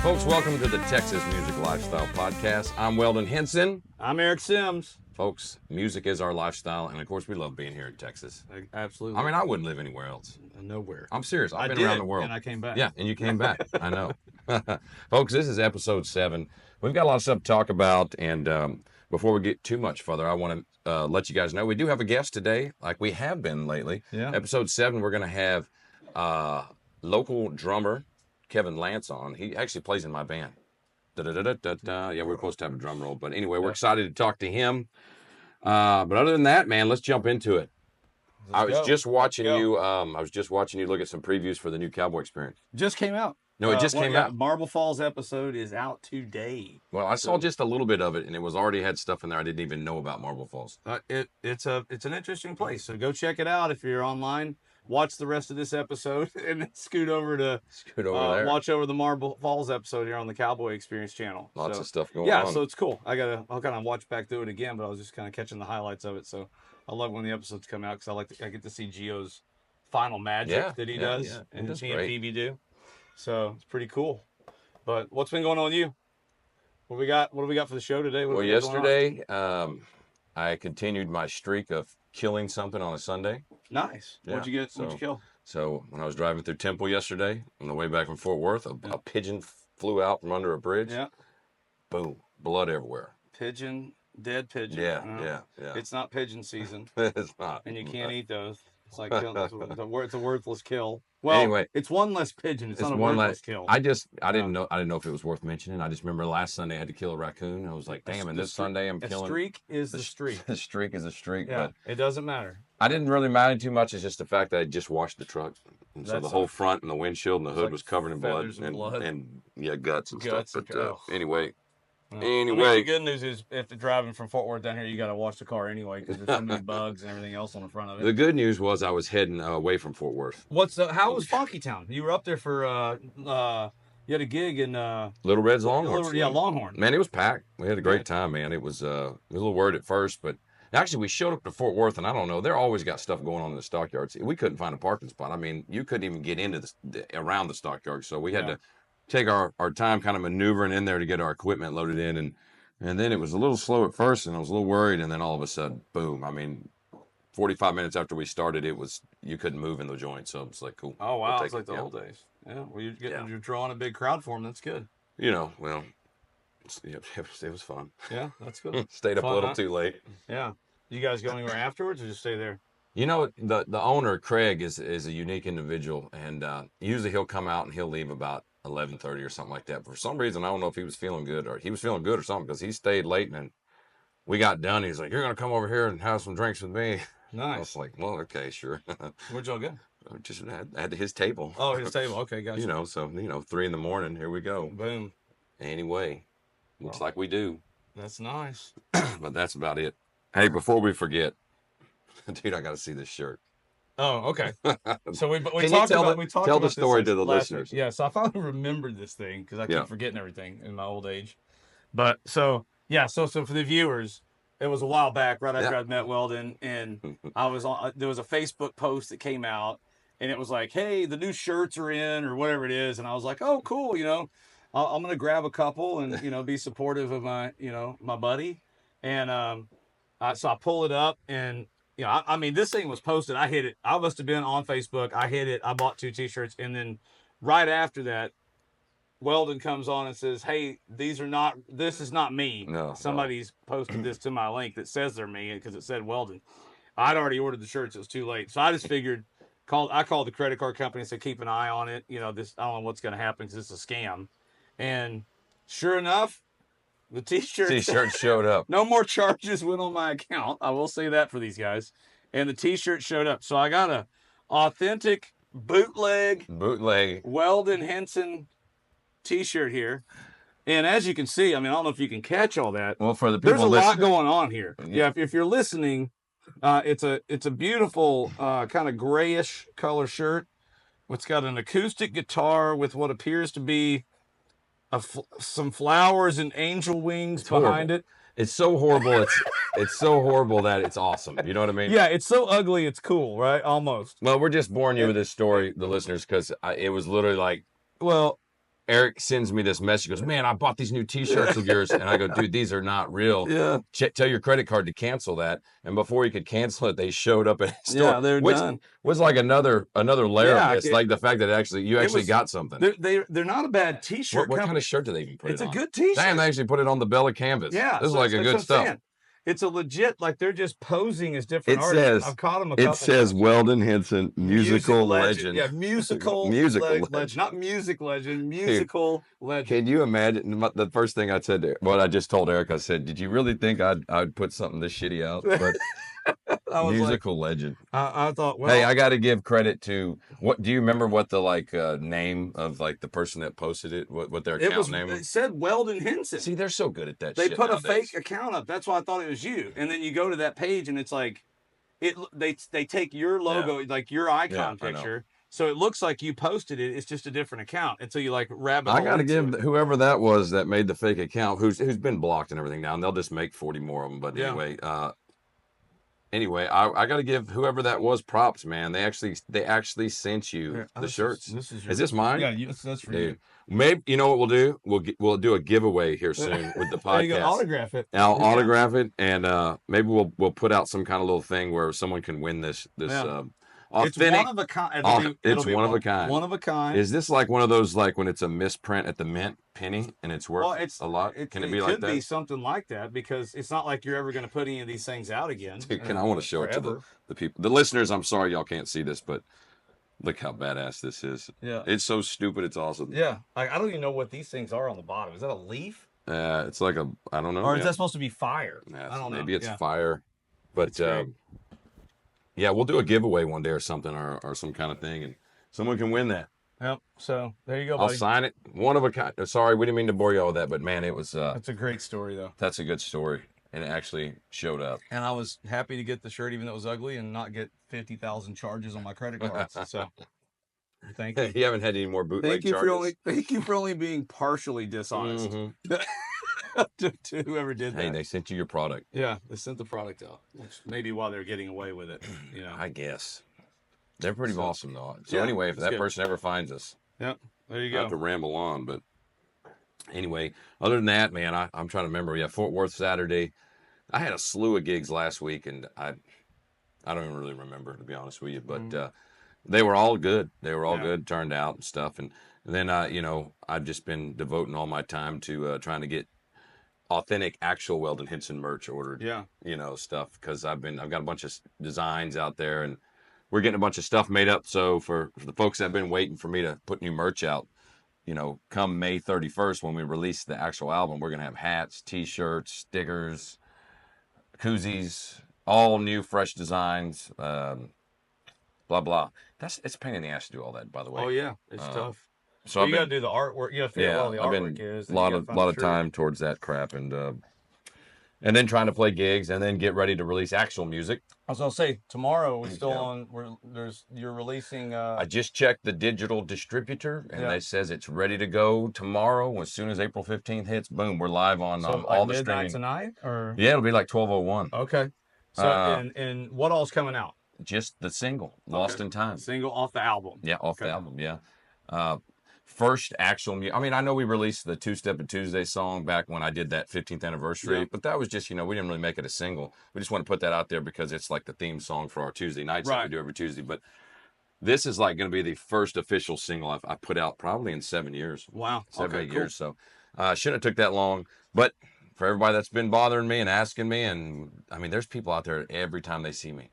Folks, welcome to the Texas Music Lifestyle Podcast. I'm Weldon Henson. I'm Eric Sims. Folks, music is our lifestyle, and of course, we love being here in Texas. Absolutely. I mean, I wouldn't live anywhere else. Nowhere. I'm serious. I've been did, around the world. and I came back. Yeah, and you came back. I know. Folks, this is episode 7. We've got a lot of stuff to talk about, and before we get too much further, I want to let you guys know we do have a guest today, like we have been lately. Yeah. Episode 7, we're going to have local drummer Kevin Lance on. He actually plays in my band. Yeah, we're supposed to have a drum roll, but anyway, we're excited to talk to him. But other than that, man, let's jump into it. I was just watching you look at some previews for the new Cowboy Experience. Just came out. No, it just came out. Marble Falls episode is out today. Well, I saw just a little bit of it, and it was already had stuff in there I didn't even know about Marble Falls. It's an interesting place, so go check it out if you're online. Watch the rest of this episode and then scoot over there. Watch over the Marble Falls episode here on the Cowboy Experience channel. Lots of stuff going on. Yeah, so it's cool. I'll kind of watch back through it again, but I was just kind of catching the highlights of it. So I love when the episodes come out because I get to see Gio's final magic that he does and he and Phoebe do. So it's pretty cool. But what's been going on with you? What do we got for the show today? Well, yesterday I continued my streak of killing something on a Sunday. Nice. Yeah. What'd you kill? So when I was driving through Temple yesterday, on the way back from Fort Worth, a pigeon flew out from under a bridge. Yeah. Boom. Blood everywhere. Dead pigeon. Yeah. It's not pigeon season. It's not. And you can't eat those. It's like it's a worthless kill. Well, anyway, it's one less pigeon. It's not a worthless kill. I didn't know if it was worth mentioning. I just remember last Sunday I had to kill a raccoon. I was like, damn, and this Sunday I'm killing. A streak is the streak. The streak is a streak. Yeah, but it doesn't matter. I didn't really mind too much. It's just the fact that I just washed the truck. And so the whole front and the windshield and the hood was covered in blood. And guts and stuff. But anyway. The good news is if you're driving from Fort Worth down here, you got to wash the car anyway because there's so many bugs and everything else on the front of it. The good news was I was heading away from Fort Worth. How was Funky Town? You were up there for you had a gig in Little Red's Longhorn. Longhorn. Man, it was packed. We had a great time, man. It was a little worried at first, but actually we showed up to Fort Worth, and I don't know, they're always got stuff going on in the stockyards. We couldn't find a parking spot. I mean, you couldn't even get into around the stockyards, so we had to take our time kind of maneuvering in there to get our equipment loaded in, and then it was a little slow at first, and I was a little worried, and then all of a sudden, boom. I mean, 45 minutes after we started, you couldn't move in the joint, so it's like, cool. Oh, wow. It's like the old days. Yeah, well, you're drawing a big crowd for them. That's good. Well, it was fun. Yeah, that's good. Stayed up a little too late. Yeah. You guys go anywhere afterwards or just stay there? The owner, Craig, is a unique individual, and usually he'll come out and he'll leave about 11:30 or something like that. But for some reason, I don't know if he was feeling good or something, because he stayed late, and we got done. He's like, "You're gonna come over here and have some drinks with me." Nice. I was like, "Well, okay, sure." Where'd y'all go? Just at his table. Oh, his table. Okay, gotcha. So 3 a.m. Here we go. Boom. Anyway, looks like we do. That's nice. But that's about it. Hey, before we forget, dude, I got to see this shirt. Oh, okay. So we tell the story to the listeners. Yeah, so I finally remembered this thing because I keep forgetting everything in my old age. But so for the viewers, it was a while back, right after I'd met Weldon, and there was a Facebook post that came out, and it was like, hey, the new shirts are in or whatever it is, and I was like, oh, cool, I'm gonna grab a couple and be supportive of my my buddy, and so I pull it up and. I mean, this thing was posted. I hit it. I must have been on Facebook. I hit it. I bought 2 T-shirts. And then right after that, Weldon comes on and says, hey, this is not me. No, Somebody's posted this to my link that says they're me because it said Weldon. I'd already ordered the shirts. It was too late. So I just figured, I called the credit card company and said, keep an eye on it. I don't know what's going to happen because it's a scam. And sure enough, the T-shirt showed up. No more charges went on my account. I will say that for these guys. And the T-shirt showed up. So I got a authentic bootleg Weldon Henson T-shirt here. And as you can see, I mean, I don't know if you can catch all that. Well, for the people there's a lot going on here. Yeah, if you're listening, it's a beautiful kind of grayish color shirt. It's got an acoustic guitar with what appears to be some flowers and angel wings behind it. It's so horrible. It's so horrible that it's awesome. You know what I mean? Yeah, it's so ugly. It's cool, right? Almost. Well, we're just boring you with this story, the listeners, because it was literally like, well, Eric sends me this message. He goes, man, I bought these new T-shirts of yours, and I go, dude, these are not real. Yeah. Tell your credit card to cancel that. And before he could cancel it, they showed up at his store. Yeah, they're which done. was like another layer of this, like the fact that you actually got something. They're not a bad T-shirt. What kind of shirt do they even put it on? It's a good T-shirt. Damn, they actually put it on the Bella canvas. Yeah, this is like a good stuff. It's a legit, like they're just posing as different artists. I've caught them a couple It says times. Weldon Henson, musical legend. Yeah, musical legend. Not music legend, musical legend. Can you imagine? The first thing I said, what I just told Eric, I said, did you really think I'd put something this shitty out? But musical legend. I thought, well, hey, I got to give credit to what? Do you remember what the name of like the person that posted it? What their account name was? It said Weldon Henson. See, they're so good at that. They shit put nowadays. a fake account up. That's why I thought it was you. And then you go to that page and it's like, they take your logo, like your icon picture. So it looks like you posted it. It's just a different account. And so you like rabbit hole. I got to give whoever that was that made the fake account, who's been blocked and everything now, and they'll just make 40 more of them. But anyway, I got to give whoever that was props, man. They actually sent you the shirts. Is this mine? Yeah, that's for you. Maybe you know what we'll do? We'll do a giveaway here soon with the podcast. There you go. Autograph it. I'll autograph it, and maybe we'll put out some kind of little thing where someone can win this. Authentic. It's one of a kind. It's one of a kind. One of a kind. Is this like one of those like when it's a misprint at the mint penny and it's worth a lot? Can it be like that? It could be something like that because it's not like you're ever going to put any of these things out again. Dude, I want to show it to the people, the listeners. I'm sorry y'all can't see this, but look how badass this is. Yeah, it's so stupid. It's awesome. Yeah, I don't even know what these things are on the bottom. Is that a leaf? It's like I don't know. Or is that supposed to be fire? Yeah, I don't know. Maybe it's fire, but. Yeah, we'll do a giveaway one day or something, or some kind of thing, and someone can win that. Yep. So there you go, buddy. I'll sign it. One of a kind. Sorry, we didn't mean to bore you all with that, but man, it was. That's a great story, though. That's a good story, and it actually showed up. And I was happy to get the shirt, even though it was ugly, and not get 50,000 charges on my credit cards. So thank you. You haven't had any more bootleg charges. Thank you for only being partially dishonest. Mm-hmm. to whoever did that. Hey, they sent you your product. Yeah, they sent the product out. Which maybe while they're getting away with it, you know. I guess. They're pretty awesome, though. So anyway, if that person ever finds us. Yep, there you go. I have to ramble on, but anyway, other than that, man, I'm trying to remember. Yeah, Fort Worth Saturday. I had a slew of gigs last week, and I don't even really remember, to be honest with you, but they were all good. They were all good, turned out and stuff. And then, I've just been devoting all my time to trying to get authentic actual Weldon Henson merch ordered, stuff, because I've got a bunch of designs out there, and we're getting a bunch of stuff made up. So for the folks that have been waiting for me to put new merch out, come May 31st when we release the actual album, we're gonna have hats, t-shirts, stickers, koozies, all new fresh designs, blah blah. It's a pain in the ass to do all that, by the way. Oh yeah, it's tough. So you got to do the artwork. You got to figure out what the artwork is. A lot of time towards that crap, and then trying to play gigs, and then get ready to release actual music. I was gonna say tomorrow we're still on. You're releasing. I just checked the digital distributor, and it says it's ready to go tomorrow. As soon as April 15th hits, boom, we're live on all the streaming tonight. Or it'll be like 12:01. Okay. So and what all's coming out? Just the single, Lost in Time. Single off the album. Yeah, off the album. Yeah. First actual music. I mean, I know we released the Two Step and Tuesday song back when I did that 15th anniversary, but that was just, we didn't really make it a single. We just want to put that out there because it's like the theme song for our Tuesday nights that we do every Tuesday. But this is like going to be the first official single I put out probably in 7 years. Wow. 8 years. So shouldn't have took that long. But for everybody that's been bothering me and asking me, and I mean, there's people out there every time they see me.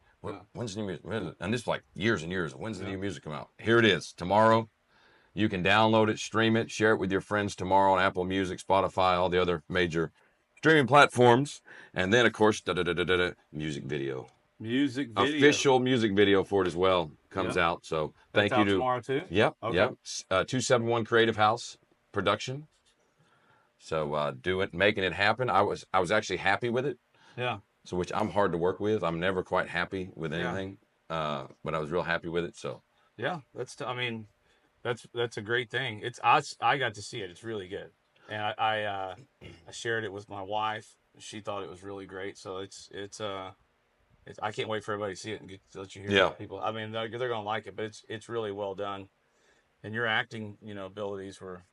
When's the new music? And this is like years and years. When's the new music come out? Here it is. Tomorrow. You can download it, stream it, share it with your friends tomorrow on Apple Music, Spotify, all the other major streaming platforms. And then, of course, music video. Music video. Official music video for it as well comes out. So thank you to tomorrow too? Yep. Okay. Yep. 271 Creative House production. So making it happen. I was actually happy with it. Yeah. So which I'm hard to work with. I'm never quite happy with anything. But I was real happy with it. So yeah, that's a great thing. I got to see it. It's really good, and I shared it with my wife. She thought it was really great. So it's I can't wait for everybody to see it and to let you hear people. I mean, they're gonna like it, but it's really well done, and your acting abilities were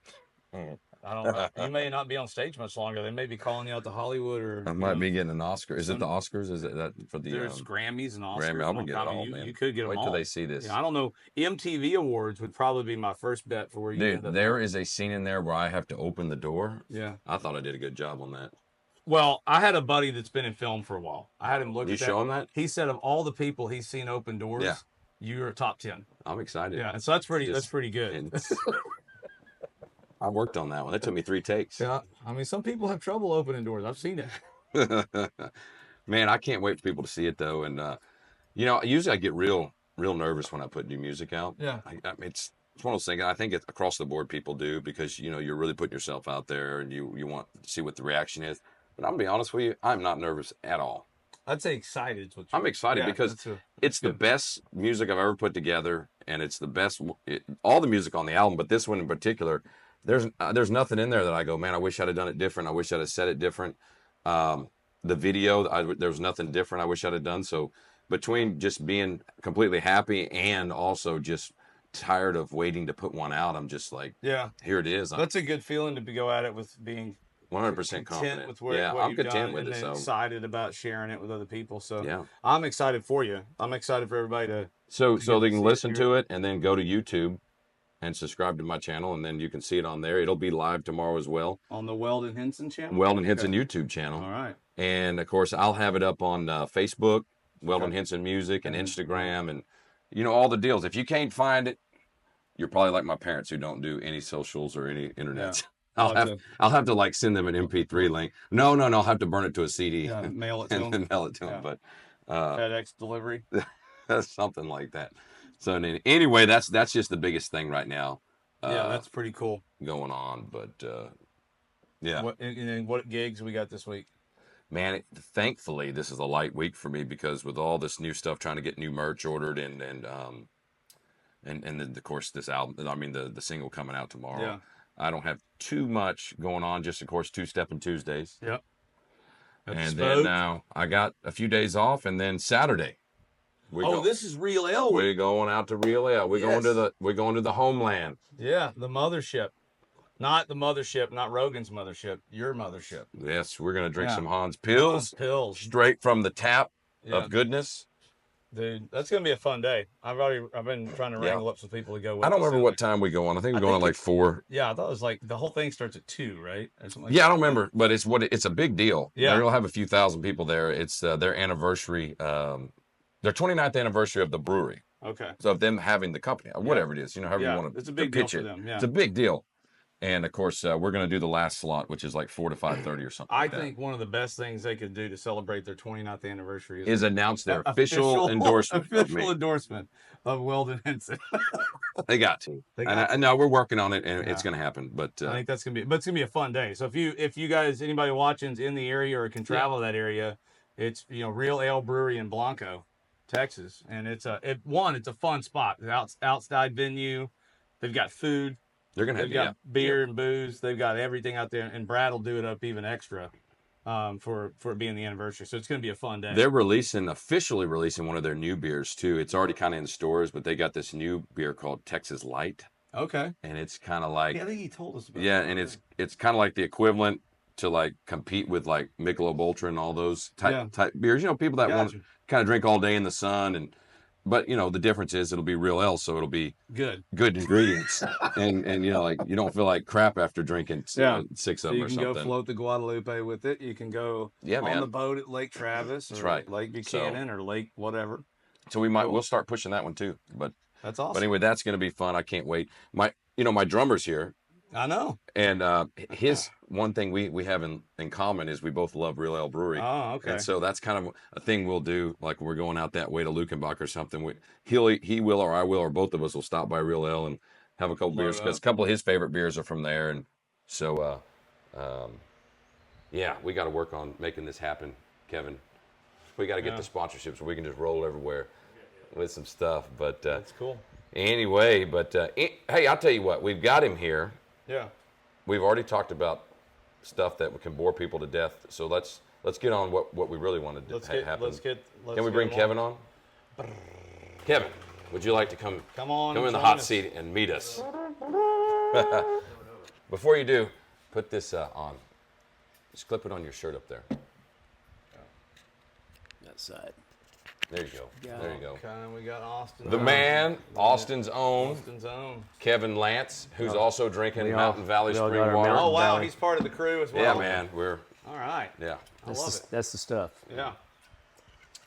I don't know. You may not be on stage much longer. They may be calling you out to Hollywood or. I might be getting an Oscar. Is it the Oscars? Is it that for the There's Grammys and Oscars. Grammy? I would get it all, you, man. You could get them all. Wait till they see this. Yeah, I don't know. MTV Awards would probably be my first bet for where you end up. There is a scene in there where I have to open the door. Yeah. I thought I did a good job on that. Well, I had a buddy that's been in film for a while. I had him look at that. You show him that? He said of all the people he's seen open doors, you're top 10. I'm excited. Yeah, and so that's pretty good. I worked on that one. That took me 3 takes. Yeah, I mean, some people have trouble opening doors. I've seen it. Man, I can't wait for people to see it though. And usually I get real nervous when I put new music out. Yeah, I mean, it's one of those things. I think it's across the board people do because you're really putting yourself out there and you want to see what the reaction is. But I'm gonna be honest with you, I'm not nervous at all. I'd say excited. I'm excited because it's the best music I've ever put together, and it's the best. All the music on the album, but this one in particular. There's nothing in there that I go, man, I wish I'd have done it different. I wish I'd have said it different. The video, there was nothing different I wish I'd have done. So between just being completely happy and also just tired of waiting to put one out, I'm just like, here it is. That's a good feeling to go at it with being 100% confident. With what I'm you've content done with and it. So excited about sharing it with other people. So yeah, I'm excited for you. I'm excited for everybody to. So they can listen to it and then go to YouTube and subscribe to my channel, and then you can see it on there. It'll be live tomorrow as well. On the Weldon Henson channel? Weldon Henson YouTube channel. All right. And, of course, I'll have it up on Facebook, Weldon Henson Music, and Instagram, and, all the deals. If you can't find it, you're probably like my parents who don't do any socials or any internet. Yeah. I'll have to, like, send them an MP3 link. No, I'll have to burn it to a CD. Yeah, mail it to them. And mail it to them. But FedEx delivery. Something like that. So anyway, that's just the biggest thing right now. That's pretty cool going on. But yeah. What gigs we got this week? Man, thankfully this is a light week for me because with all this new stuff, trying to get new merch ordered and then of course this album. I mean the single coming out tomorrow. Yeah. I don't have too much going on. Just of course 2-Stepping Tuesdays. Yep. And then now I got a few days off, and then Saturday. This is Real L. We're going out to Real L. We're going to the homeland. Yeah, the mothership. Not the mothership, not Rogan's mothership, your mothership. Yes, we're gonna drink some Hans Pils. Pils. Straight from the tap of goodness. Dude, that's gonna be a fun day. I've been trying to wrangle up some people to go with. I don't remember what time we go on. I think we're going at like 4. Yeah, I thought it was like the whole thing starts at 2, right? Or something like I don't remember, but it's a big deal. Yeah, they'll have a few thousand people there. It's their anniversary. Their 29th anniversary of the brewery. Okay. So of them having the company, or whatever it is, however you want to. It's a big deal for them. Yeah. It's a big deal. And of course, we're going to do the last slot, which is like 4 to 5:30 or something. I think one of the best things they could do to celebrate their 29th anniversary is announce their official endorsement. Official endorsement of Weldon Henson. They got to. I know we're working on it, and it's going to happen. But I think that's going to be. But it's going to be a fun day. So if you guys, anybody watching's in the area or can travel that area, it's Real Ale Brewery in Blanco, Texas, and it's a fun spot. The outside venue, they've got food. They've got beer and booze. They've got everything out there, and Brad will do it up even extra for it being the anniversary. So it's going to be a fun day. They're officially releasing one of their new beers too. It's already kind of in stores, but they got this new beer called Texas Light. Okay. And it's kind of like I think he told us about. Yeah, and it's kind of like the equivalent to like compete with like Michelob Ultra and all those type beers. People that want to kind of drink all day in the sun But the difference is it'll be Real Ale, so it'll be good ingredients, and like you don't feel like crap after drinking 6 of them or something. You can go float the Guadalupe with it. You can go on the boat at Lake Travis, or Lake Buchanan, or Lake whatever. So we'll start pushing that one too. But that's awesome. But anyway, that's going to be fun. I can't wait. My drummer's here. I know. And his one thing we have in common is we both love Real Ale Brewery. Oh, okay. And so that's kind of a thing we'll do. Like when we're going out that way to Lukenbach or something, he will or I will or both of us will stop by Real Ale and have a couple beers because a couple of his favorite beers are from there. And so, we got to work on making this happen, Kevin. We got to get the sponsorships so we can just roll everywhere with some stuff. But that's cool. Anyway, hey, I'll tell you what, we've got him here. Yeah. We've already talked about stuff that can bore people to death. So let's get on what we really wanted to happen. Can we bring Kevin on? Kevin, would you like to come in the hot seat and meet us? Before you do, put this on. Just clip it on your shirt up there. That side. There you go. There you go. Okay, we got Austin. The man, Austin's own, Austin's own. Kevin Lance, who's also drinking Mountain Valley we all spring got our water. Mountain Oh, wow, Valley. he's part of the crew as well. Yeah, man. All right. Yeah. I love it. That's the stuff. Yeah.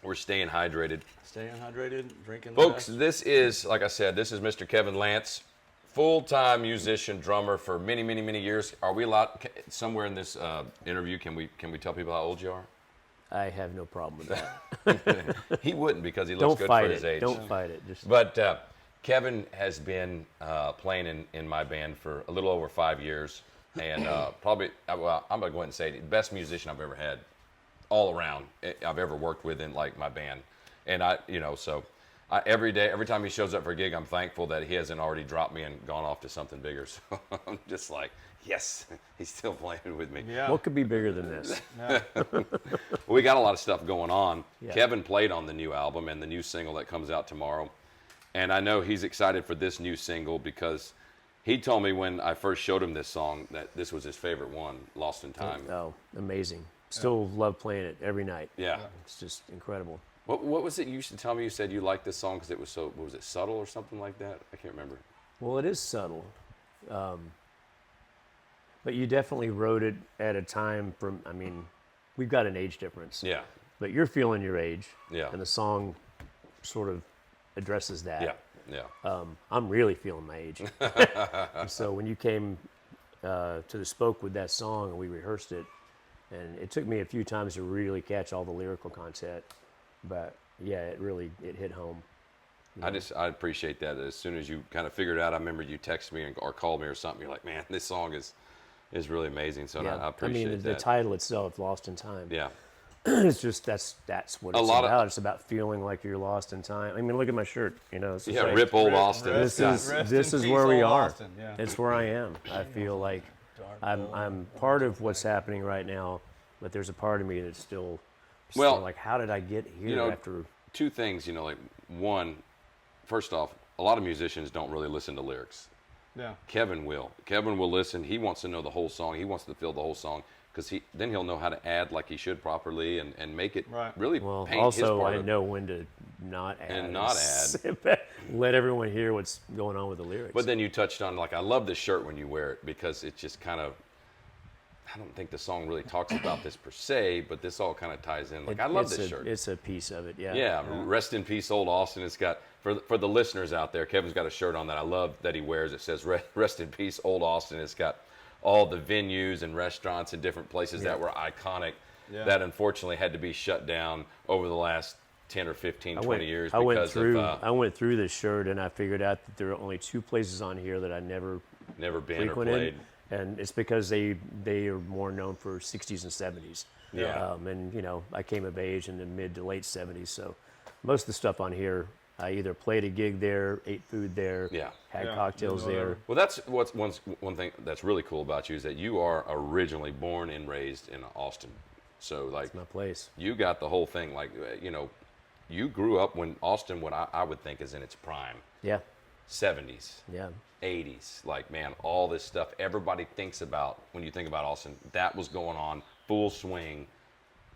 We're staying hydrated. Staying hydrated, drinking. Folks, this is, like I said, this is Mr. Kevin Lance, full-time musician, drummer for many, many, many years. Are we allowed, somewhere in this interview, can we tell people how old you are? I have no problem with that. He wouldn't, because he looks good for his age. Don't fight it. But Kevin has been playing in my band for a little over 5 years, and probably, well, I'm going to go ahead and say it, the best musician I've ever had all around I've ever worked with in like my band. And every day, every time he shows up for a gig, I'm thankful that he hasn't already dropped me and gone off to something bigger. So I'm just like, yes, he's still playing with me. Yeah. What could be bigger than this? We got a lot of stuff going on. Yeah. Kevin played on the new album and the new single that comes out tomorrow. And I know he's excited for this new single because he told me when I first showed him this song that this was his favorite one, Lost in Time. Oh, amazing. Still love playing it every night. Yeah. It's just incredible. What was it you used to tell me? You said you liked this song because it was so, was it subtle or something like that? I can't remember. Well, it is subtle. But you definitely wrote it at a time from, I mean, we've got an age difference. Yeah. But you're feeling your age. Yeah. And the song sort of addresses that. Yeah. Yeah. I'm really feeling my age. And so when you came to the Spoke with that song and we rehearsed it, and it took me a few times to really catch all the lyrical content, but yeah, it hit home. I appreciate that. As soon as you kind of figured it out, I remember you texted me or called me or something. You're like, man, this song is really amazing. So Yeah. I appreciate the that. title itself, Lost in Time. Yeah. It's just that's what it's about. It's about feeling like you're lost in time. I mean, look at my shirt. You know, it's just like, Rip old Austin. This is peace, where we old are. Austin, yeah. It's where I am. I feel like I'm part of what's happening right now, but there's a part of me that's still like, how did I get here after? Two things, like one, first off, a lot of musicians don't really listen to lyrics. Yeah. Kevin will. Kevin will listen. He wants to know the whole song. He wants to feel the whole song because then he'll know how to add like he should properly and make it really Well, paint his also part I of know when to not add. And not add. Sit back, let everyone hear what's going on with the lyrics. But then you touched on, like, I love this shirt when you wear it because it just kind of, I don't think the song really talks about this per se, but this all kind of ties in. Like, I love this shirt. It's a piece of it, yeah. Yeah, rest in peace, old Austin. It's got, for the listeners out there, Kevin's got a shirt on that I love that he wears. It says, rest in peace, old Austin. It's got all the venues and restaurants and different places that were iconic that unfortunately had to be shut down over the last 10 or 15, 20 years I went through this shirt and I figured out that there are only two places on here that I never been frequented, or played. And it's because they are more known for 60s and 70s. Yeah. And I came of age in the mid to late 70s, so most of the stuff on here, I either played a gig there, ate food there, had cocktails there. Well, that's one thing that's really cool about you is that you are originally born and raised in Austin. So, like, It's my place. You got the whole thing. Like, you grew up when Austin, what I would think is in its prime. Yeah. 70s. Yeah. 80s. Like, man, all this stuff everybody thinks about when you think about Austin, that was going on full swing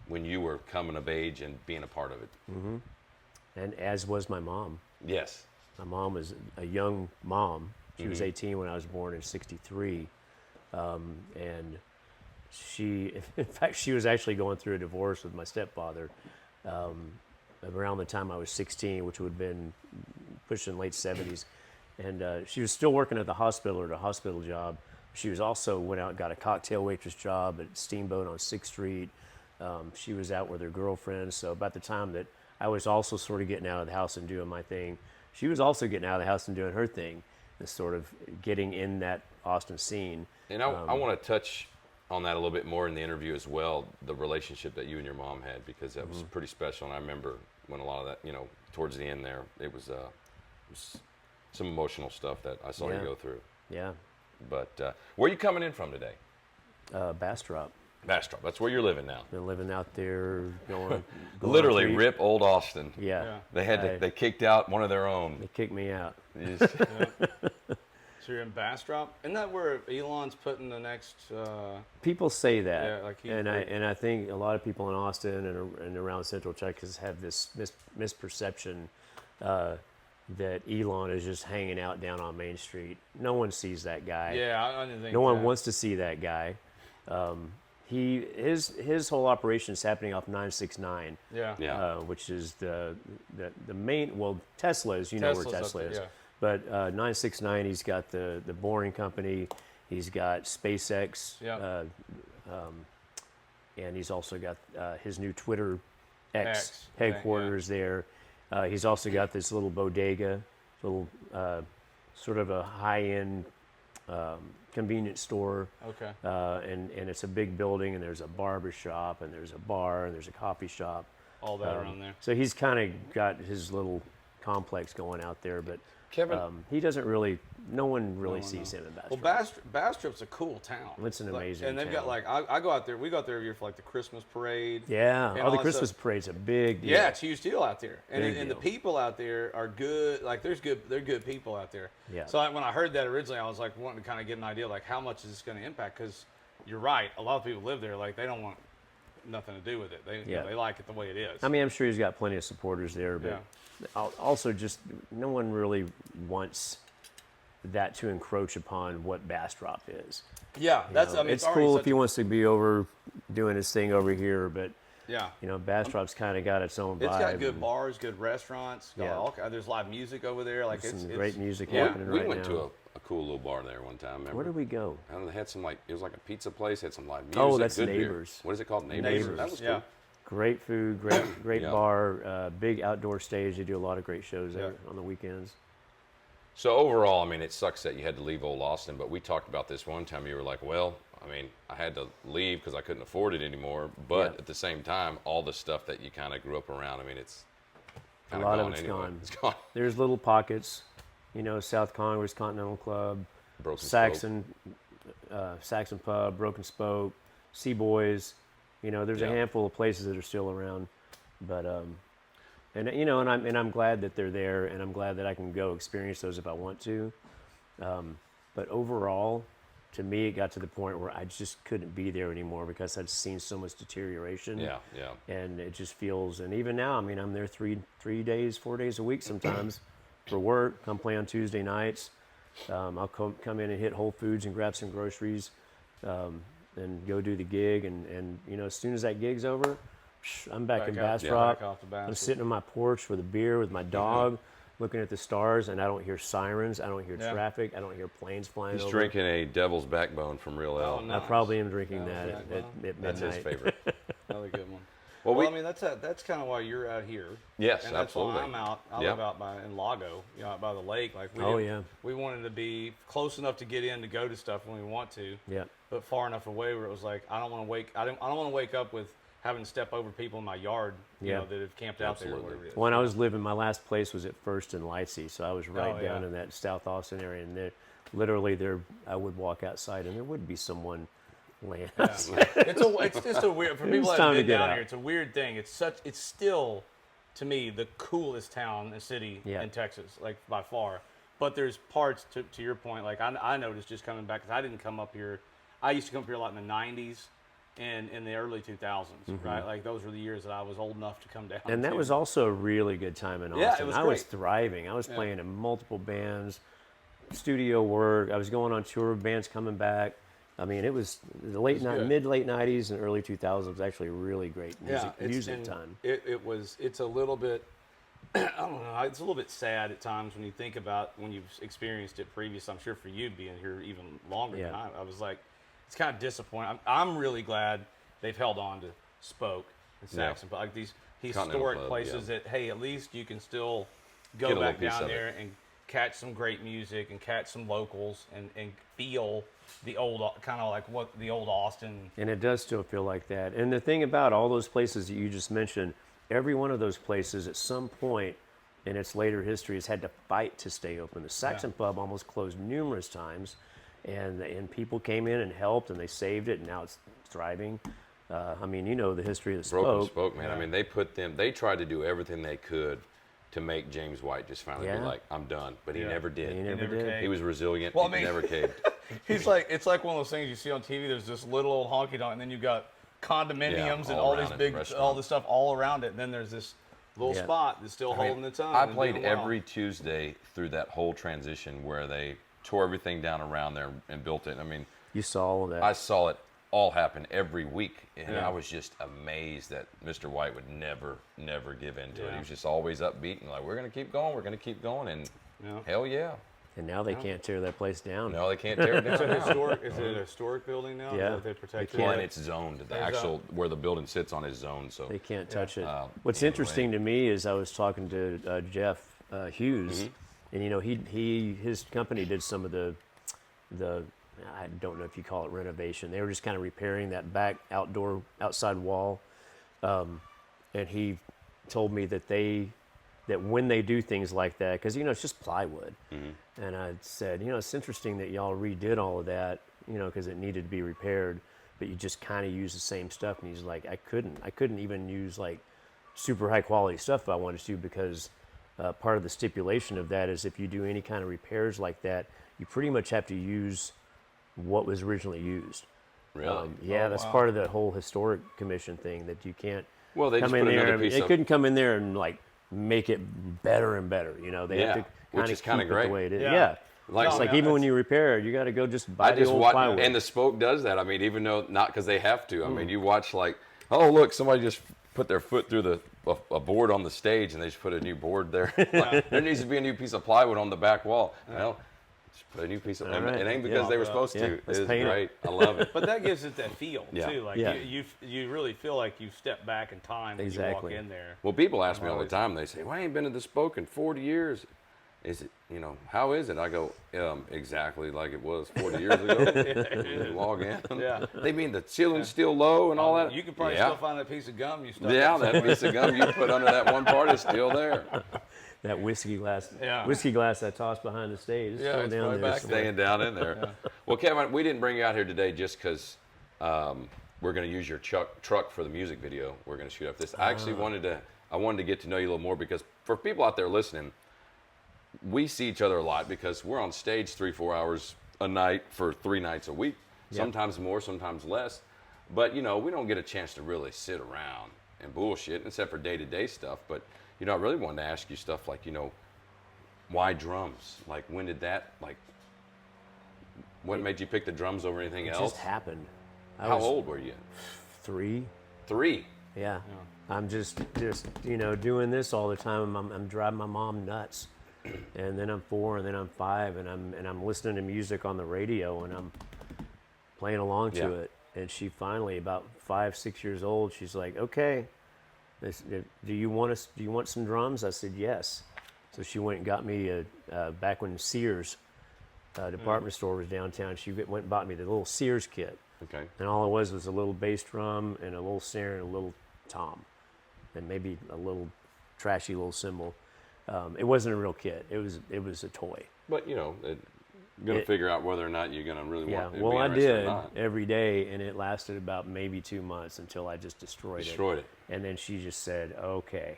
when you were coming of age and being a part of it. Mm-hmm. And as was my mom. Yes. My mom was a young mom. She was 18 when I was born in '63. And in fact, she was actually going through a divorce with my stepfather around the time I was 16, which would have been pushing late 70s. And she was still working at the hospital or a hospital job. She was also went out and got a cocktail waitress job at Steamboat on 6th Street. She was out with her girlfriend. So about the time that I was also sort of getting out of the house and doing my thing, she was also getting out of the house and doing her thing and sort of getting in that Austin scene. And I want to touch on that a little bit more in the interview as well, the relationship that you and your mom had, because that was pretty special. And I remember when a lot of that, towards the end there, it was some emotional stuff that I saw you go through. Yeah. But where are you coming in from today? Bastrop. Bastrop. That's where you're living now. Been living out there, going literally rip old Austin. Yeah. They had they kicked out one of their own. They kicked me out. So you're in Bastrop. Isn't that where Elon's putting the next? People say that, Yeah, like and I think a lot of people in Austin and around Central Texas have this misperception that Elon is just hanging out down on Main Street. No one sees that guy. Yeah, I didn't think. No one wants to see that guy. His whole operation is happening off 969. Yeah. Which is the main. Well, Tesla's. You know where Tesla is. Yeah. But 969, he's got the Boring Company. He's got SpaceX. Yeah. And he's also got his new Twitter X thing, headquarters there. He's also got this little bodega, little sort of a high-end convenience store. Okay. And it's a big building, and there's a barber shop, and there's a bar, and there's a coffee shop. All that around there. So he's kind of got his little complex going out there, but Kevin, he doesn't really. No one really sees him in Bastrop. Well, Bastrop's a cool town. It's an amazing and they've town. got like I go out there. We go out there every year for like the Christmas parade. Yeah. and Oh, all the that Christmas stuff. parade's a big deal. Yeah, it's a huge deal out there, and Big and the deal. people out there are good. Like they're good people out there. Yeah. So when I heard that originally, I was like wanting to kind of get an idea like how much is this going to impact? Because you're right, a lot of people live there. Like they don't want nothing to do with it. They Yeah. they like it the way it is. I mean, I'm sure he's got plenty of supporters there, but also just no one really wants that to encroach upon what Bastrop is. yeah, You that's know, I mean it's already cool such if he wants to be over doing his thing over here, but yeah. Bastrop's kind of got its own vibe. It's got good and bars, good restaurants. Got Yeah. there's live music over there. Like some it's great music yeah. happening we right went now. to a cool little bar there one time. Remember? Where did we go? I don't know, they had some it was like a pizza place, had some live music. Oh, that's good beer. Neighbors. What is it called? Neighbors. Neighbors. That was cool. Yeah. Great food, great Yeah. bar, big outdoor stage. They do a lot of great shows there Yeah. on the weekends. So overall, I mean, it sucks that you had to leave old Austin, but we talked about this one time. You were like, well, I mean, I had to leave because I couldn't afford it anymore. But Yeah. at the same time, all the stuff that you kind of grew up around, I mean, it's A kind lot of of it's anyway. gone. It's gone. There's little pockets, South Congress Continental Club, Broken Saxon Pub, Broken Spoke, Sea Boys. There's a Yeah. handful of places that are still around, but and I'm glad that they're there, and I'm glad that I can go experience those if I want to. But overall, to me, it got to the point where I just couldn't be there anymore because I'd seen so much deterioration. Yeah. And it just feels, and even now, I mean, I'm there 4 days a week sometimes for work. Come play on Tuesday nights. I'll come in and hit Whole Foods and grab some groceries, and go do the gig. And as soon as that gig's over, I'm back in Bastrop. Back off the I'm Bastrop. sitting on my porch with a beer with my dog, looking at the stars, and I don't hear sirens. I don't hear Yeah. traffic. I don't hear planes flying He's over. drinking a Devil's Backbone from Real L. Oh, no. I probably am drinking Devil's that at Backbone? midnight. That's his favorite. Another good one. Well, Well, I mean that's kind of why you're out here. Yes, and that's absolutely. why I'm out. I Yeah. live out in Lago, out by the lake. Like we Oh, didn't- yeah. we wanted to be close enough to get in to go to stuff when we want to, Yeah. but far enough away where it was like I don't want to wake up with having to step over people in my yard, Yeah. that have camped out there. Or Absolutely. whatever it is. When I was living, my last place was at First and Lightsey, so I was right Oh, down yeah. in that South Austin area, and I would walk outside, and there would be someone laying outside. It's just a weird for It's people that time have to been get down out. here. It's a weird thing. It's still to me the coolest town and city Yeah. in Texas, like by far. But there's parts to your point. Like I noticed just coming back because I didn't come up here. I used to come up here a lot in the '90s and in the early 2000s, right? Like those were the years that I was old enough to come down. And that to. was also a really good time in Austin. Yeah, it was I was great. thriving. I was playing in multiple bands, studio work. I was going on tour with bands coming back. I mean, it was the good. mid-late 90s and early 2000s was actually a really great music time. It's a little bit. I don't know. It's a little bit sad at times when you think about when you've experienced it previous. I'm sure for you being here even longer than Yeah. I was like, it's kind of disappointing. I'm really glad they've held on to Spoke and Yeah. Saxon, like these Continental historic Club, places yeah. that hey, at least you can still Get go a little back piece down of it. there and catch some great music and catch some locals and feel the old kind of like what the old Austin. And it does still feel like that. And the thing about all those places that you just mentioned, every one of those places at some point in its later history has had to fight to stay open. The Saxon Pub almost closed numerous times, and people came in and helped, and they saved it, and now it's thriving. I mean, the history of the Broken Spoke. Spoke, man. I mean, they tried to do everything they could to make James White just finally be Yeah. like, I'm done. But he never did. He never never did. caved. He was resilient. Well, I He mean- never caved. It's like one of those things you see on TV. There's this little old honky tonk, and then you've got condominiums and all all these around it, big, restaurant. all this stuff all around it. And then there's this little Yeah. spot that's still I mean, holding its own. I and played doing well. every Tuesday through that whole transition where they tore everything down around there and built it. I mean, You saw all of that. I saw it all happen every week, and Yeah. I was just amazed that Mr. White would never give in to it. Yeah. He was just always upbeat and like, we're gonna keep going, and Yeah. hell yeah. and now they can't tear that place down. No, they can't tear it down. Is it now. historic? Is it a historic building now? Yeah. That they protected. can't. Well, and it's zoned. The There's actual where the building sits on is zoned. So They can't touch it. What's anyway. interesting to me is I was talking to Jeff Hughes, Mm-hmm. and you know his company did some of the I don't know if you call it renovation. They were just kind of repairing that back outside wall, and he told me that when they do things like that, because you know it's just plywood, and I said, you know, it's interesting that y'all redid all of that, you know, because it needed to be repaired, but you just kind of use the same stuff. And he's like, I couldn't even use like super high quality stuff if I wanted to, because part of the stipulation of that is if you do any kind of repairs like that, you pretty much have to use what was originally used. really. Yeah, Oh, that's wow. part of the whole historic commission thing, that you can't Well, they just come in put there. another piece They of couldn't come in there and like make it better and better. You know, they have to which kind is of kinda keep it great. the way it is. Yeah. Yeah. Like- It's No, like man, even when that's- you repair it, you got to go just buy I the just old watch, plywood. and the Spoke does that. I mean, even though not because they have to. I mean, you watch like, oh look, somebody just put their foot through a board on the stage, and they just put a new board there. Like, there needs to be a new piece of plywood on the back wall. Well, just put a new piece of. All right. It ain't because Yeah. they were supposed Yeah. to. It Let's is paint it. great. I love it. But that gives it that feel Yeah. too. Like Yeah. you really feel like you step back in time when Exactly. you walk in there. Well, people ask me all the always- time. They say, "Well, I ain't been to the Spoke in 40 years. Is it, you know, how is it?" I go, exactly like it was 40 years ago. You log in. Yeah. They mean the ceiling's still low and all that. You can probably yeah. still find that piece of gum you stuck. Yeah, up that somewhere. piece of gum you put under that one part is still there. that whiskey glass I tossed behind the stage. It's Yeah, still it's down probably there. back somewhere. Staying down in there. Well, Kevin, we didn't bring you out here today just because we're going to use your truck for the music video. We're going to shoot up this. I actually wanted to get to know you a little more, because for people out there listening, we see each other a lot because we're on stage 3-4 hours a night for 3 nights a week. Sometimes more, sometimes less. But, you know, we don't get a chance to really sit around and bullshit, except for day-to-day stuff. But, you know, I really wanted to ask you stuff like, you know, why drums? Like, when did that, like, what made you pick the drums over anything It else? just happened. I How was old were you? 3. 3. Yeah. I'm just you know, doing this all the time. I'm driving my mom nuts. And then I'm 4, and then I'm 5, and I'm listening to music on the radio, and I'm playing along to Yeah. it. And she finally, about 5-6 years old, she's like, "Okay, do you want some drums?" I said, "Yes." So she went and got me back when Sears department store was downtown. She went and bought me the little Sears kit. Okay. And all it was a little bass drum and a little snare and a little tom, and maybe a little trashy little cymbal. It wasn't a real kit. It was a toy. But, you know, going to figure out whether or not you're going to really Yeah. want to Well, be I interested or did not. every day, and it lasted about maybe 2 months until I just destroyed Destroyed it. it. And then she just said, "Okay,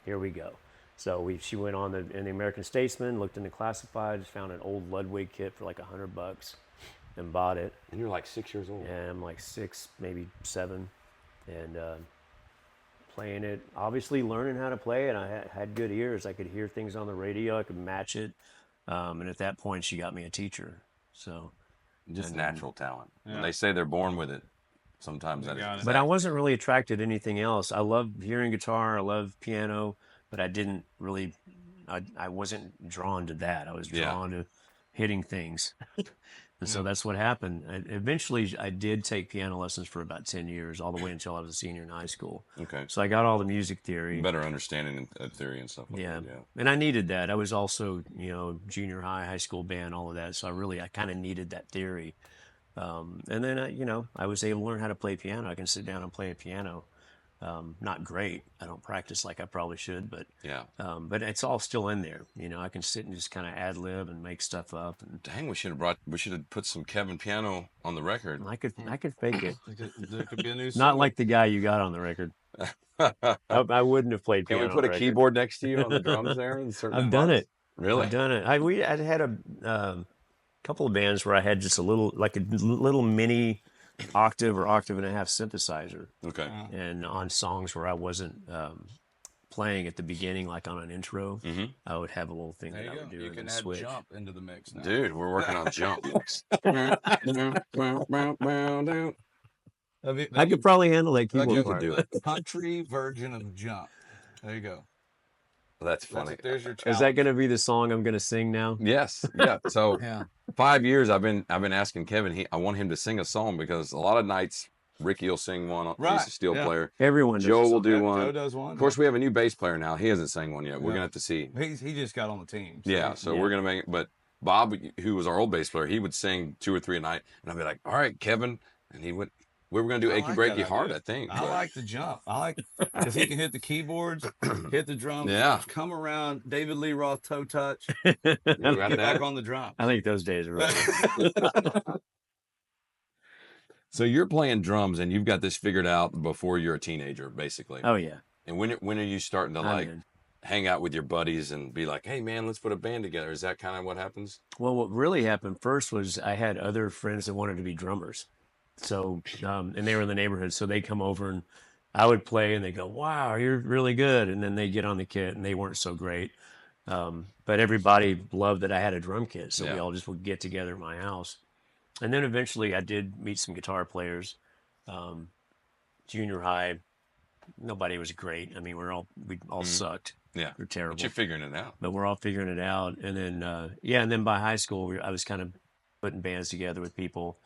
here we go." So she went on in the American Statesman, looked in the classifieds, found an old Ludwig kit for like $100, and bought it. And you're like 6 years old. And I'm like 6, maybe 7, and playing it. Obviously, learning how to play it. I had good ears. I could hear things on the radio. I could match it. And at that point, she got me a teacher. So, Just natural talent. When they say they're born with it, sometimes that got is. it. but I wasn't really attracted to anything else. I love hearing guitar. I love piano, but I didn't really. I wasn't drawn to that. I was Yeah. drawn to hitting things. And so that's what happened. Eventually, I did take piano lessons for about 10 years, all the way until I was a senior in high school. Okay. So I got all the music theory. Better understanding of theory and stuff like Yeah. that. Yeah. And I needed that. I was also, you know, junior high, high school band, all of that. So I kind of needed that theory. And then, I was able to learn how to play piano. I can sit down and play a piano. Not great. I don't practice like I probably should, Yeah. but it's all still in there. You know, I can sit and just kind of ad lib and make stuff up, and Dang, we should have put some Kevin piano on the record. I could fake it. There could be a new Not single. like the guy you got on the record. I wouldn't have played Can piano we put on a the record. keyboard next to you on the drums there? In certain I've done spots? it. Really? I've done it. I had a couple of bands where I had just a little mini octave or octave and a half synthesizer, Okay. and on songs where I wasn't playing at the beginning, like on an intro, I would have a little thing There that I you would go. do You and can then add switch. jump into the mix now. Dude, we're working on jump mix. I could probably handle that Like keyboard You part. could do it. country version of jump. There you go. That's funny. There's your Is challenge. that going to be the song I'm going to sing now? Yes. Yeah. So Yeah. 5 years I've been asking Kevin. I want him to sing a song because a lot of nights Ricky will sing one. He's Right, a steel yeah. player. Everyone does. Joe a will song. do Joe one. does one. Of course, we have a new bass player now. He hasn't sang one yet. We're Yeah. gonna have to see. He just got on the team. Yeah. So we're gonna make it. But Bob, who was our old bass player, he would sing 2 or 3 a night, and I'd be like, "All right, Kevin," and he would. We were gonna do I "Achy like Breaky that Heart," idea. I think. I but- like the jump. I like because he can hit the keyboards, hit the drums, Yeah. come around, David Lee Roth toe touch, You got get that? back on the drum. I think those days are over. So you're playing drums, and you've got this figured out before you're a teenager, basically. Oh yeah. And when are you starting to I'm like in. hang out with your buddies and be like, "Hey man, let's put a band together"? Is that kind of what happens? Well, what really happened first was I had other friends that wanted to be drummers. So, and they were in the neighborhood, so they'd come over and I would play and they go, "Wow, you're really good." And then they'd get on the kit and they weren't so great. But everybody loved that I had a drum kit. So we Yeah. all just would get together at my house. And then eventually I did meet some guitar players. Junior high, nobody was great. I mean, we all sucked. Yeah. We're terrible. But you're figuring it out. But we're all figuring it out. And then, and then by high school, I was kind of putting bands together with people.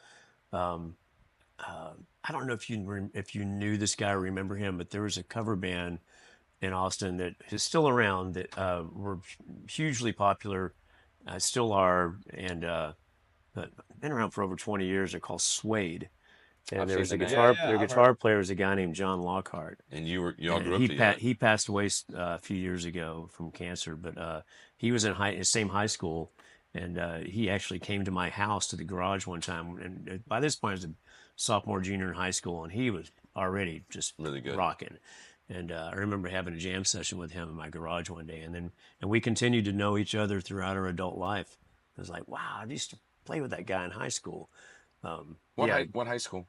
I don't know if you knew this guy or remember him, but there was a cover band in Austin that is still around that were hugely popular, still are, and been around for over 20 years. They're called Suede. And I've there was a seen the name. guitar. Yeah, their I've guitar player was a guy named John Lockhart. And y'all grew up He together. he passed away a few years ago from cancer, but he was in his same high school, and he actually came to my house to the garage one time. And by this point, I was a sophomore, junior in high school, and he was already just Really good. rocking. And I remember having a jam session with him in my garage one day, and we continued to know each other throughout our adult life. I was like, wow, I used to play with that guy in high school. What high school?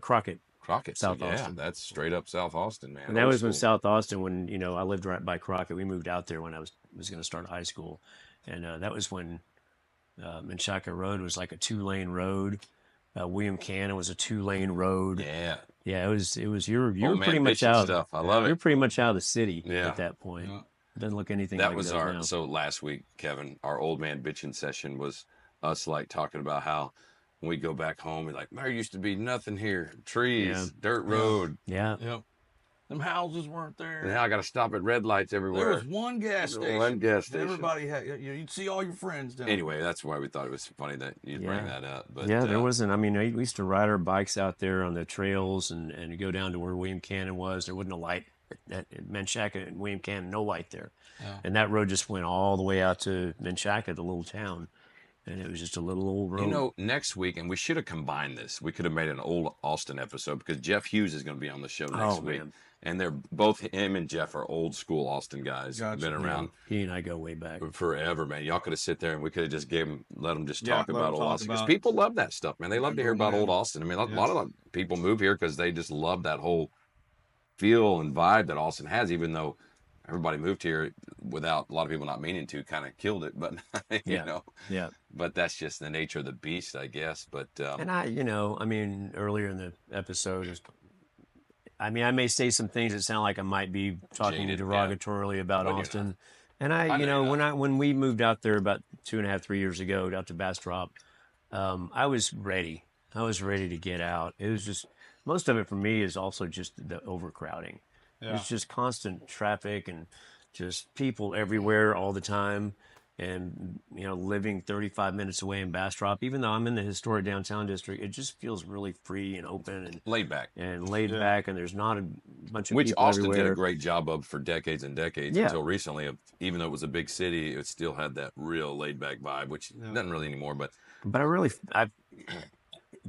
Crockett. Crockett. South So, yeah, Austin. that's straight up South Austin, man. And that Old was when school. South Austin, when I lived right by Crockett. We moved out there when I was going to start high school, and that was when Menchaca Road was like a 2-lane road. William Cannon was a 2-lane road. Yeah. Yeah, it was. You were Old man pretty much bitchin' out. stuff. I love You're it. pretty much out of the city Yeah. at that point. Yeah. Doesn't look anything That like was it does our now. so last week, Kevin, our old man bitching session was us like talking about how when we go back home, we're like, there used to be nothing here. Trees, Yeah. dirt road. Yeah. Yep. Them houses weren't there. And now I gotta stop at red lights There everywhere. was one gas station. One gas station. Everybody had. You'd see all your friends down. Anyway, that's why we thought it was funny that you bring Yeah. that up. But Yeah, there wasn't. I mean, we used to ride our bikes out there on the trails and go down to where William Cannon was. There wasn't a light at Menchaca and William Cannon, no light there. Yeah. And that road just went all the way out to Menchaca, the little town. And it was just a little old road. You know, next week, and we should have combined this. We could have made an old Austin episode because Jeff Hughes is going to be on the show next week. Man. And they're both him and Jeff are old school Austin guys. Gotcha. Been around He and I go way back. forever, man. Y'all could have sit there and we could have just let them just Yeah, talk let about 'em old talk Austin because about- people love that stuff, man. They love to hear about old Austin. I mean, a lot of people move here because they just love that whole feel and vibe that Austin has, even though everybody moved here without a lot of people not meaning to, kind of killed it. But you Yeah. know, Yeah. but that's just the nature of the beast, I guess. But And I mean, earlier in the episode, I may say some things that sound like I might be talking Jaded, yeah. derogatorily about But you're Austin. And I know you're not. when we moved out there about 2.5, 3 years ago, out to Bastrop, I was ready. I was ready to get out. It was just, most of it for me is also just the overcrowding. Yeah. It's just constant traffic and just people everywhere all the time. and living 35 minutes away in Bastrop, even though I'm in the historic downtown district, it just feels really free and open and Laid back. back, and there's not a bunch of Which people Austin did a everywhere. great job of for decades and decades Yeah. until recently. Even though it was a big city, it still had that real laid back vibe, which doesn't really anymore. But I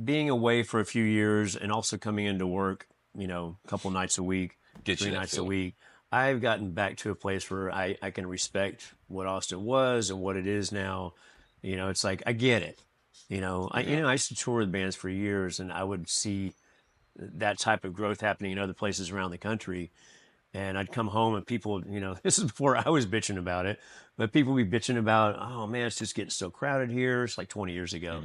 being away for a few years and also coming into work, a couple nights a week, Gets you 3 that nights a feeling. week, I've gotten back to a place where I can respect what Austin was and what it is now. It's like I get it. I used to tour with bands for years, and I would see that type of growth happening in other places around the country. And I'd come home and people, this is before I was bitching about it, but people would be bitching about, oh man, it's just getting so crowded here. It's like 20 years ago.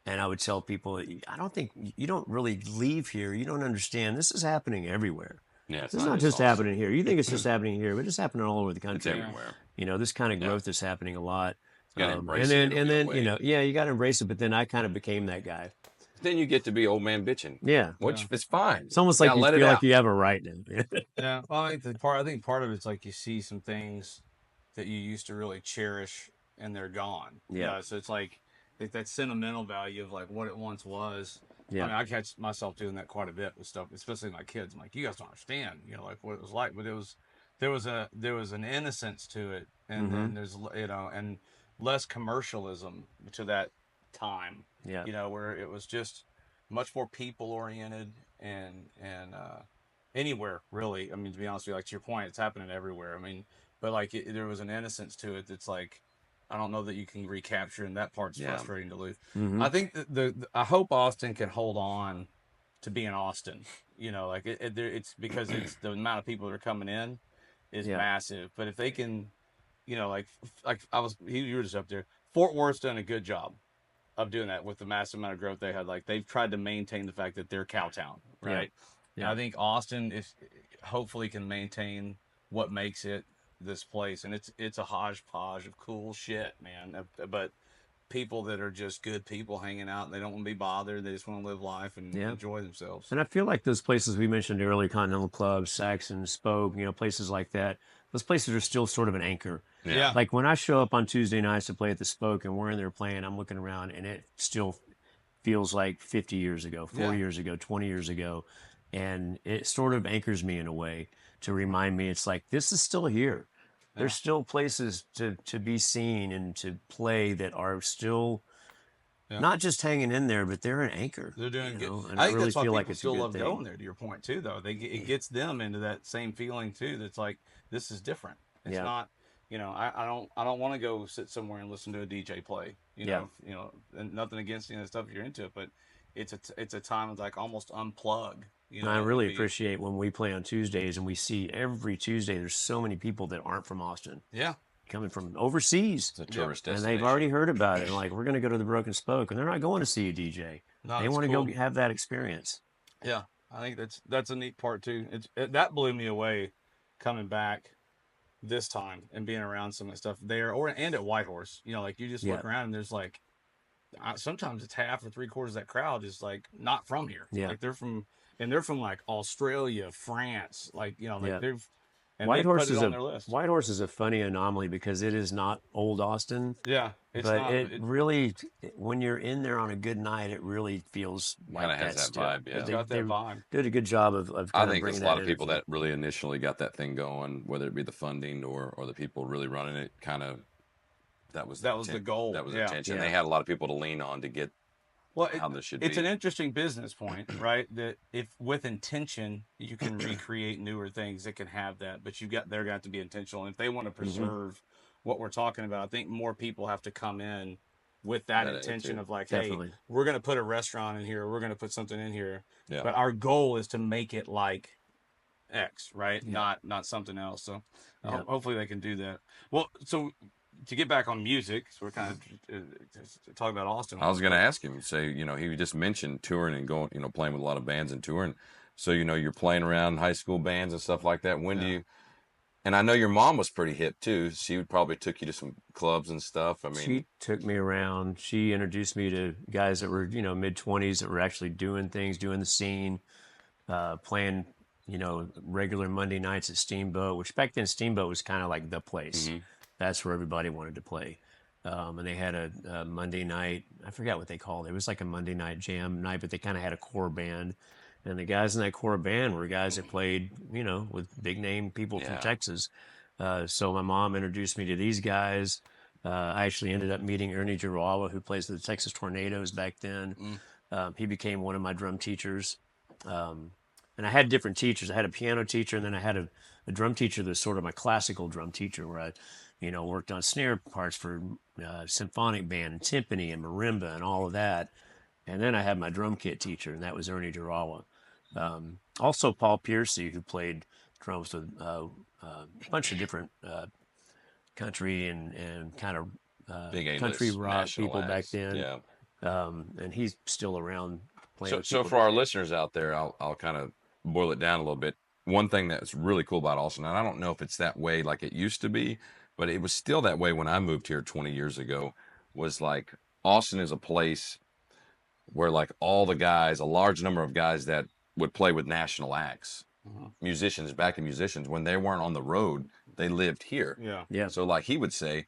And I would tell people, I don't think you don't really leave here. You don't understand. This is happening everywhere. Yeah, It's not just happening here. You think it's just happening here, but it's happening all over the country. It's everywhere. This kind of growth is happening a lot. You gotta embrace and it then, in a real way. you got to embrace it. But then I kind of became that guy. Then you get to be old man bitching. Yeah. Which is fine. It's almost like you let feel it like out. you have a right now. Yeah. Well, I think part of it's like you see some things that you used to really cherish and they're gone. Yeah. So it's like that sentimental value of like what it once was. Yeah. I mean, I catch myself doing that quite a bit with stuff, especially my kids. I'm like, you guys don't understand, like what it was like, but there was an innocence to it, and then there's and less commercialism to that time. Yeah. Where it was just much more people oriented and anywhere really. I mean, to be honest with you, like to your point, it's happening everywhere. I mean, but like there was an innocence to it that's like I don't know that you can recapture, and that part's frustrating to lose. I think that I hope Austin can hold on to being Austin. Like it's because it's the amount of people that are coming in is massive. But if they can, like you were just up there. Fort Worth's done a good job of doing that with the massive amount of growth they had. Like they've tried to maintain the fact that they're Cowtown, right? Yeah. And I think Austin hopefully can maintain what makes it this place, and it's a hodgepodge of cool shit, man. But people that are just good people hanging out, and they don't want to be bothered. They just want to live life and enjoy themselves. And I feel like those places we mentioned earlier, Continental Club, Saxon, Spoke, places like that, those places are still sort of an anchor. Yeah. Like when I show up on Tuesday nights to play at the Spoke and we're in there playing, I'm looking around and it still feels like 50 years ago, 4 years ago, 20 years ago. And it sort of anchors me in a way to remind me it's like, this is still here. There's still places to be seen and to play that are still not just hanging in there, but they're an anchor. They're doing good. And I think really that's why feel people like it's still a good love thing. going there. To your point too, though, it gets them into that same feeling too. That's like this is different. It's not. I don't want to go sit somewhere and listen to a DJ play. And nothing against stuff if you're into it, but it's a time of like almost unplug. And I really appreciate when we play on Tuesdays and we see every Tuesday there's so many people that aren't from Austin. Yeah. Coming from overseas. It's a tourist and destination. they've already heard about it. And like, we're going to go to the Broken Spoke. And they're not going to see a DJ. They want to go have that experience. Yeah. I think that's a neat part too. That blew me away coming back this time and being around some of the stuff there and at Whitehorse. Like you just look around and there's like, sometimes it's half or 3/4 of that crowd is like not from here. Yeah. Like they're from like Australia, France, they've Whitehorse put it on their list. Whitehorse is a funny anomaly because it is not old Austin. Yeah, it really, when you're in there on a good night, it really feels like Kinda has that still. vibe, yeah. It's got that vibe. Did a good job of I kind think of there's bringing a lot that of people energy. that really initially got that thing going, whether it be the funding or the people really running it. Kind of that was the goal. That was the Yeah. intention. Yeah. They had a lot of people to lean on to get how this should it's be. an interesting business point, right? That if with intention you can recreate newer things that can have that, but they're got to be intentional. And if they want to preserve what we're talking about, I think more people have to come in with that intention of like, Definitely. hey, we're going to put a restaurant in here, we're going to put something in here, Yeah. but our goal is to make it like X, right? Not something else. So hopefully they can do that. Well, so to get back on music, so we're kind of talking about Austin. I was going to ask him, say, he just mentioned touring and going, playing with a lot of bands and touring. So, you're playing around high school bands and stuff like that. When do you, and I know your mom was pretty hip too. She probably took you to some clubs and stuff. I mean, she took me around. She introduced me to guys that were, mid-20s that were actually doing things, doing the scene, playing, regular Monday nights at Steamboat, which back then Steamboat was kind of like the place. That's where everybody wanted to play. and they had a Monday night. I forgot what they called it. It was like a Monday night jam night, but they kind of had a core band. And the guys in that core band were guys that played, with big name people from Yeah. Texas. So my mom introduced me to these guys. I actually ended up meeting Ernie Jarawa, who plays for the Texas Tornadoes back then. He became one of my drum teachers. And I had different teachers. I had a piano teacher, and then I had a drum teacher that was sort of my classical drum teacher, where I, worked on snare parts for symphonic band and timpani and marimba and all of that. And then I had my drum kit teacher, and that was Ernie Jarawa. Also, Paul Piercy, who played drums with a bunch of different country and kind of Big A-list country rock national people back acts. then. Yeah. And he's still around playing. with So people for our today. listeners out there, I'll kind of boil it down a little bit. One thing that's really cool about Austin, and I don't know if it's that way like it used to be, but it was still that way when I moved here 20 years ago, was like Austin is a place where like all the guys, a large number of guys that would play with national acts, musicians, backing musicians, when they weren't on the road, they lived here. Yeah. Yeah. So like he would say,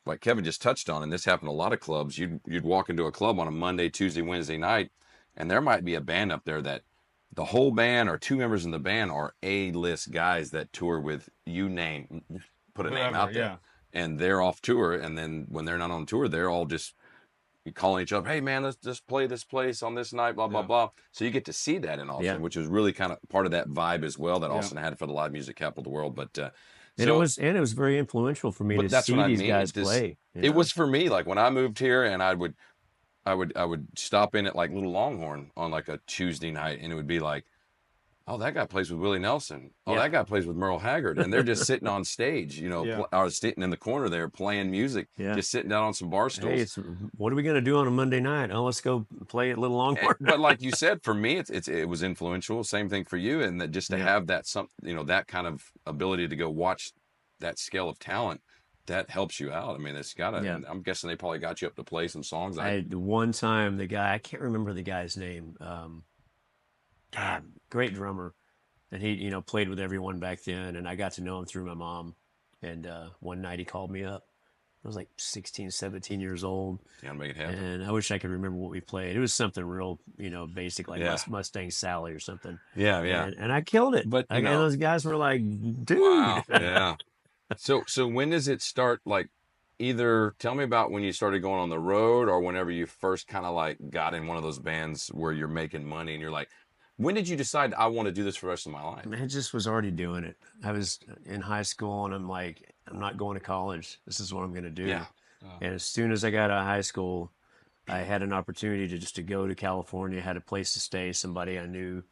like Kevin just touched on, and this happened in a lot of clubs, you'd walk into a club on a Monday, Tuesday, Wednesday night, and there might be a band up there that the whole band or two members in the band are A-list guys that tour with, you name, put a name Whoever, out there. yeah. And they're off tour, and then when they're not on tour, they're all just calling each other, hey man, let's just play this place on this night, blah, blah, Yeah. blah. So you get to see that in Austin, Yeah. which was really kind of part of that vibe as well that Yeah. Austin had for the live music capital of the world. But And it was very influential for me but to that's see what I these mean. guys This- play. It was for me, like when I moved here, and I would stop in at like Little Longhorn on like a Tuesday night, and it would be like, oh, that guy plays with Willie Nelson. Oh, Yeah. that guy plays with Merle Haggard, and they're just sitting on stage, Yeah. or sitting in the corner there playing music, Yeah. just sitting down on some bar stools. Hey, what are we gonna do on a Monday night? Oh, let's go play at Little Longhorn. But like you said, for me, it was influential. Same thing for you, and that just to Yeah. have that that kind of ability to go watch that scale of talent, that helps you out. I mean, it's gotta. Yeah. I'm guessing they probably got you up to play some songs. I had one time the guy, I can't remember the guy's name. God, great drummer, and he played with everyone back then, and I got to know him through my mom. And one night he called me up. I was like 16, 17 years old, Yeah, make it happen. and I wish I could remember what we played. It was something real, basic like Yeah. Mustang Sally or something. Yeah, yeah. And I killed it. But, And those guys were like, dude. Wow. Yeah. So when does it start? Like, either tell me about when you started going on the road, or whenever you first kind of like got in one of those bands where you're making money, and you're like, when did you decide I want to do this for the rest of my life? I just was already doing it. I was in high school, and I'm like, I'm not going to college. This is what I'm going to do. Yeah. And as soon as I got out of high school, I had an opportunity to go to California, had a place to stay, somebody I knew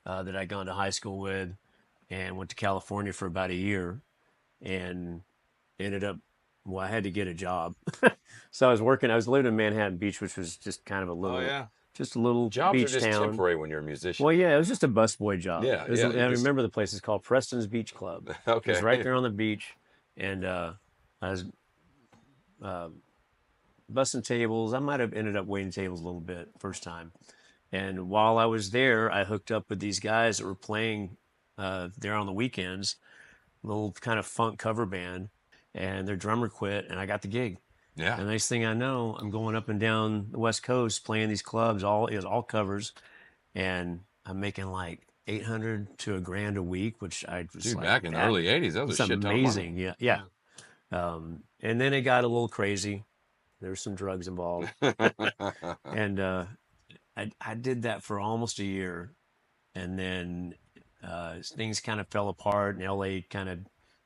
that I'd gone to high school with, and went to California for about a year, and ended up, well, I had to get a job. So I was living in Manhattan Beach, which was just kind of a little, Oh, yeah. just a little Jobs beach are just town. temporary when you're a musician. Well, yeah, it was just a busboy job. Yeah, It was yeah, I just- remember the place is called Preston's Beach Club. Okay. It was right there on the beach, and I was bussing tables. I might have ended up waiting tables a little bit first time. And while I was there, I hooked up with these guys that were playing there on the weekends, a little kind of funk cover band, and their drummer quit, and I got the gig. Yeah. And the next thing I know, I'm going up and down the West Coast playing these clubs. It was all covers, and I'm making like $800 to $1,000 a week, which I was Dude, like, back in the that- early 80s, that was a it's shit ton of money. amazing. Yeah. And then it got a little crazy. There were some drugs involved, and I did that for almost a year, and then things kind of fell apart, and LA kind of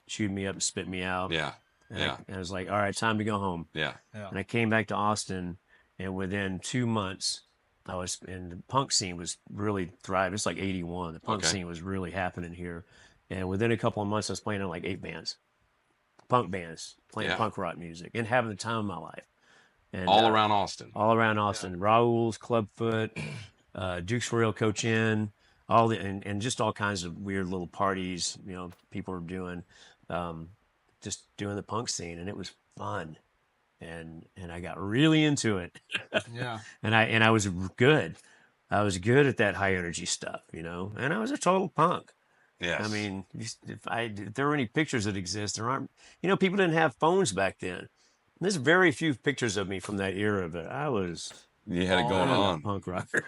chewed me up and spit me out. Yeah. And Yeah. I was like, all right, time to go home. Yeah. Yeah. And I came back to Austin, and within 2 months, and the punk scene was really thriving. It's like 81. The punk Okay. scene was really happening here. And within a couple of months, I was playing in like 8 bands, punk bands, playing Yeah. punk rock music and having the time of my life. And, All around Austin. all around Austin. Raoul's, Clubfoot, Duke's Royal Coach Inn, and just all kinds of weird little parties, people were doing, just doing the punk scene, and it was fun. And I got really into it. Yeah. And I was good. I was good at that high energy stuff, and I was a total punk. Yes. I mean, if there are any pictures that exist, there aren't, people didn't have phones back then. There's very few pictures of me from that era, but I was You had it going on. punk rocker.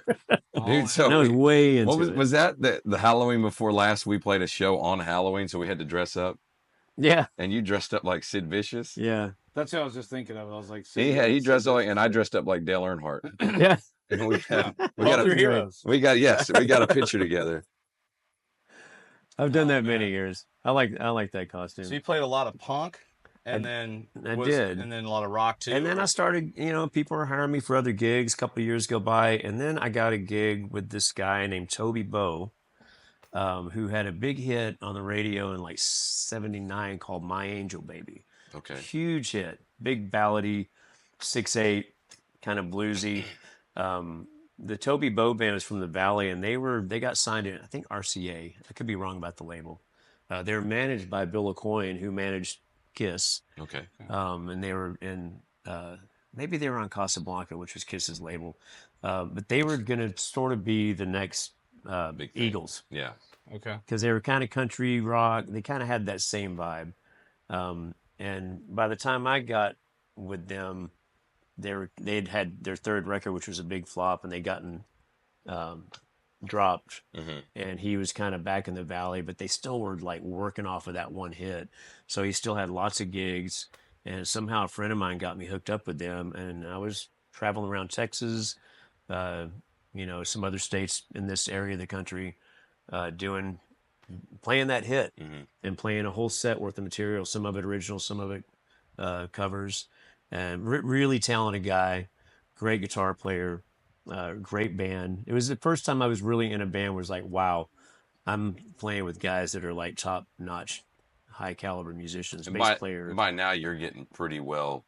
Dude, so And I was way into what it. was that the Halloween before last? We played a show on Halloween, so we had to dress up. Yeah. And you dressed up like Sid Vicious. Yeah. That's what I was just thinking of. I was like, He dressed like, and I dressed up like Dale Earnhardt. Yeah. And we got Both are heroes. we got a picture together. I've done that many years. I like that costume. So you played a lot of punk, and I did. and then a lot of rock too. And then I started, people were hiring me for other gigs. A couple of years go by, and then I got a gig with this guy named Toby Bow, who had a big hit on the radio in like '79 called "My Angel Baby." Okay. Huge hit, big ballady, 6/8, kind of bluesy. The Toby Bow band is from the Valley, and they got signed to, I think, RCA. I could be wrong about the label. They were managed by Bill Aucoin, who managed Kiss. Okay. And they were in, maybe they were on Casablanca, which was Kiss's label. But they were going to sort of be the next Big thing. Eagles. Okay. Because they were kind of country rock. They kind of had that same vibe. And by the time I got with them, they'd had their third record, which was a big flop, and they'd gotten dropped. Mm-hmm. And he was kind of back in the Valley, but they still were like working off of that one hit. So he still had lots of gigs, and somehow a friend of mine got me hooked up with them, and I was traveling around Texas, some other states in this area of the country, playing that hit and playing a whole set worth of material, some of it original, some of it covers. And really talented guy, great guitar player, great band. It was the first time I was really in a band where it was like, wow, I'm playing with guys that are like top notch, high caliber musicians, bass player. By now you're getting pretty well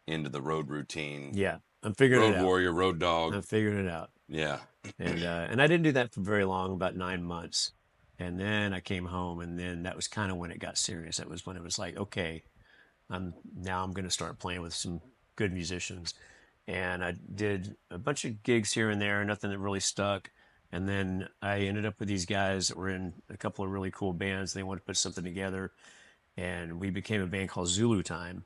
into the road routine. Yeah, I'm figuring it out. Road warrior, road dog. I'm figuring it out. Yeah. And I didn't do that for very long, about 9 months. And then I came home, and then that was kind of when it got serious. That was when it was like, okay, I'm going to start playing with some good musicians. And I did a bunch of gigs here and there, nothing that really stuck. And then I ended up with these guys that were in a couple of really cool bands. They wanted to put something together, and we became a band called Zulu Time.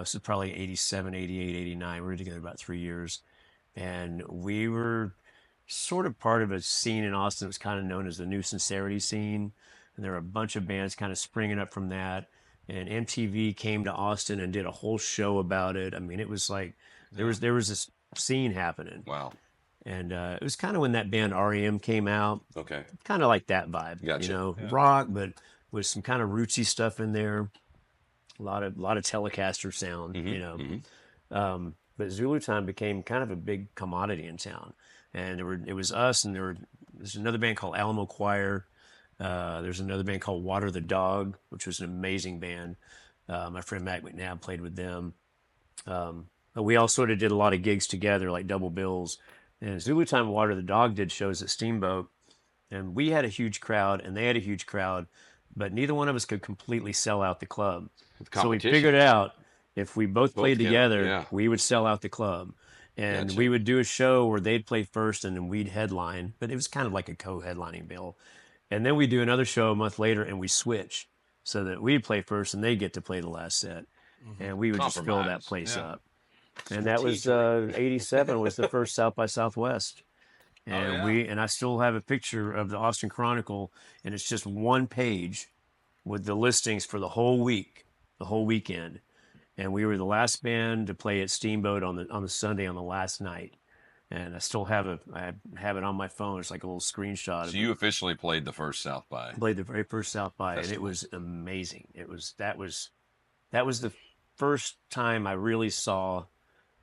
So probably 87, 88, 89. We were together about 3 years. And we were sort of part of a scene in Austin that was kind of known as the New Sincerity scene. And there were a bunch of bands kind of springing up from that. And MTV came to Austin and did a whole show about it. I mean, it was like there was this scene happening. Wow. And it was kind of when that band REM came out. Okay. Kind of like that vibe. Gotcha. Rock, but with some kind of rootsy stuff in there. A lot of Telecaster sound, But Zulu Time became kind of a big commodity in town. And it was us, and there's another band called Alamo Choir. There's another band called Water the Dog, which was an amazing band. My friend Mac McNabb played with them. But we all sort of did a lot of gigs together, like double bills. And Zulu Time and Water the Dog did shows at Steamboat. And we had a huge crowd, and they had a huge crowd. But neither one of us could completely sell out the club. So we figured out if we both played together, we would sell out the club. And we would do a show where they'd play first and then we'd headline. But it was kind of like a co-headlining bill. And then we'd do another show a month later, and we switch so that we'd play first and they get to play the last set. And we would just fill that place up. And that was 87 was the first South by Southwest. And I still have a picture of the Austin Chronicle, and it's just one page with the listings for the whole week, the whole weekend. And we were the last band to play at Steamboat on the Sunday on the last night. And I still have it on my phone. It's like a little screenshot. So you officially played the first South by. Played the very first South by, and it was amazing. That was the first time I really saw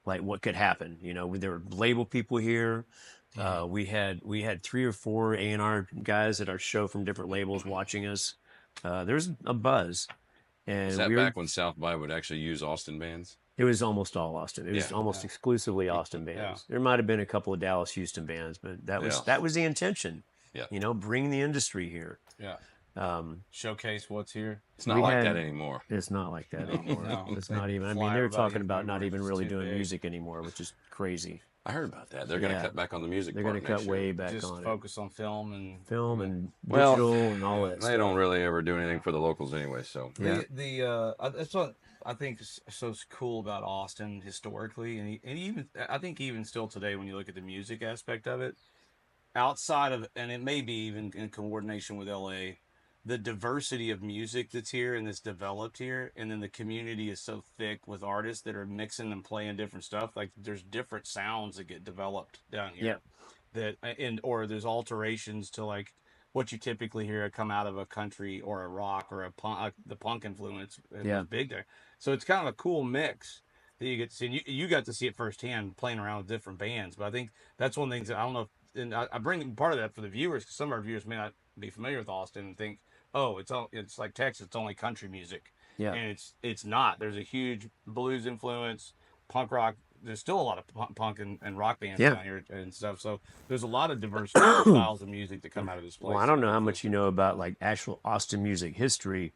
like what could happen. There were label people here. We had 3 or 4 A&R guys at our show from different labels watching us. There's a buzz. And was that back when South by would actually use Austin bands? It was almost all Austin. It was almost exclusively Austin bands. Yeah. There might have been a couple of Dallas, Houston bands, but that was the intention. Yeah. Bring the industry here. Yeah. Showcase what's here. It's not like that anymore. It's not like that anymore. No, It's they not even. I mean, fly they're everybody talking about not everywhere. even It's really too doing big. music anymore, which is crazy. I heard about that. They're going to cut back on the music. They're going to to cut way back Just on focus on film and digital and all that they stuff. don't really ever do anything for the locals anyway. So that's what I think is so cool about Austin historically, and even I think even still today when you look at the music aspect of it, outside of, and it may be even in coordination with LA, the diversity of music that's here and that's developed here, and then the community is so thick with artists that are mixing and playing different stuff. Like there's different sounds that get developed down here. That or there's alterations to like what you typically hear come out of a country or a rock or a punk, the punk influence was big there. So it's kind of a cool mix that you get to see. And you got to see it firsthand playing around with different bands. But I think that's one of the things that I don't know if, and I bring part of that for the viewers because some of our viewers may not be familiar with Austin and think, oh, it's like Texas, it's only country music. And it's not. There's a huge blues influence, punk rock. There's still a lot of punk and rock bands down here and stuff. So there's a lot of diverse styles of music that come out of this place. Well, I don't know how much you know about like actual Austin music history,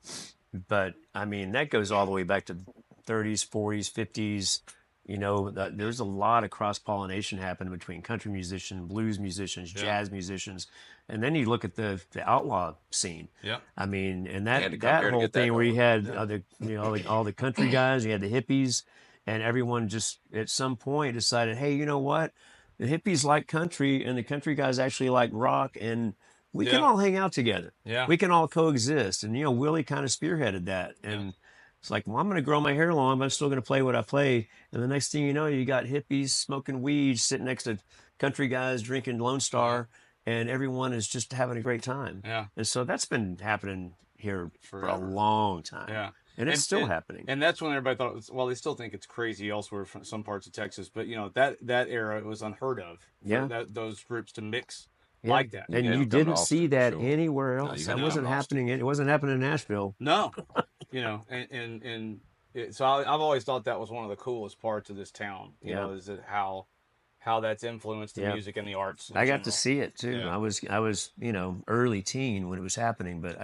but I mean that goes all the way back to the 30s, 40s, 50s. You know, there's a lot of cross-pollination happening between country musicians, blues musicians, jazz musicians, and then you look at the outlaw scene. I mean, and that whole thing where you had all the country guys, you had the hippies, and everyone just at some point decided, hey, you know what? The hippies like country, and the country guys actually like rock, and we can all hang out together. We can all coexist. And Willie kind of spearheaded that, and. It's like, well, I'm going to grow my hair long, but I'm still going to play what I play. And the next thing you know, you got hippies smoking weed, sitting next to country guys drinking Lone Star, and everyone is just having a great time. And so that's been happening here for a long time. And it's still happening. And that's when everybody thought, well, they still think it's crazy elsewhere from some parts of Texas. But, that era, it was unheard of for those groups to mix like that. And you didn't see that anywhere else. That wasn't happening. It wasn't happening in Nashville. No. So I've always thought that was one of the coolest parts of this town. Is that how that's influenced the music and the arts. I got to see it too. I was early teen when it was happening, but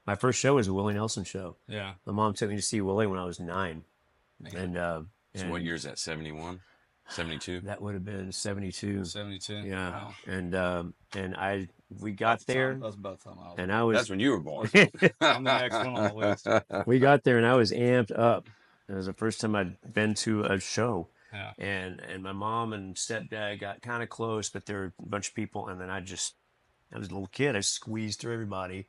my first show was a Willie Nelson show. My mom took me to see Willie when I was 9. And so what year is that? 71, 72? That would have been 72. 72. Yeah. Wow. And we got there. That was about the time I was. And I was. That's when you were born. I'm the next one on the list. We got there and I was amped up. It was the first time I'd been to a show. And my mom and stepdad got kind of close, but there were a bunch of people. And then I was a little kid. I squeezed through everybody,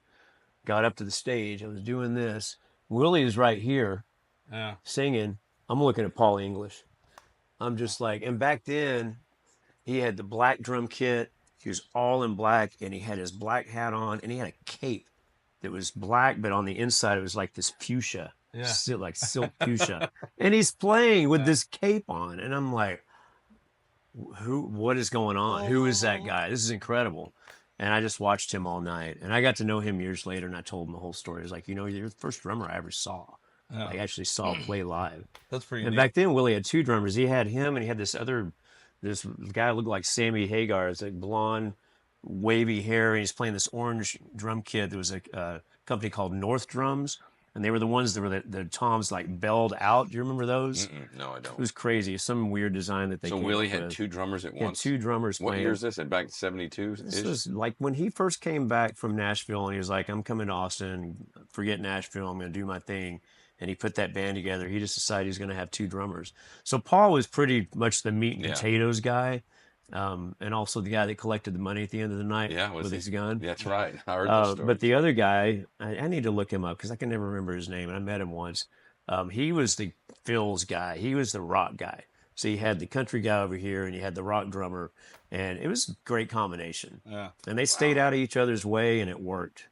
got up to the stage. I was doing this. Willie is right here singing. I'm looking at Paul English. I'm just like, and back then he had the black drum kit. He was all in black and he had his black hat on and he had a cape that was black, but on the inside it was like this fuchsia, like silk fuchsia. And he's playing with this cape on. And I'm like, what is going on? Who is that guy? This is incredible. And I just watched him all night. And I got to know him years later and I told him the whole story. It was like, you're the first drummer I ever saw. I actually saw play live. That's pretty And neat. back then, Willie had 2 drummers. He had him and he had this guy looked like Sammy Hagar. It's like blonde, wavy hair. And he's playing this orange drum kit. There was a company called North Drums. And they were the ones that were the toms like belled out. Do you remember those? No, I don't. It was crazy. Some weird design that they came Willie up had with. 2 drummers at once? He had 2 drummers What playing. year is this? Back in 72? This was like when he first came back from Nashville and he was like, I'm coming to Austin. Forget Nashville. I'm going to do my thing. And he put that band together. He just decided he was going to have 2 drummers. So Paul was pretty much the meat and potatoes guy, and also the guy that collected the money at the end of the night with his gun. That's right. I heard the story. But the other guy, I need to look him up because I can never remember his name, and I met him once. He was the fills guy. He was the rock guy. So you had the country guy over here, and you had the rock drummer, and it was a great combination. And they stayed out of each other's way, and it worked.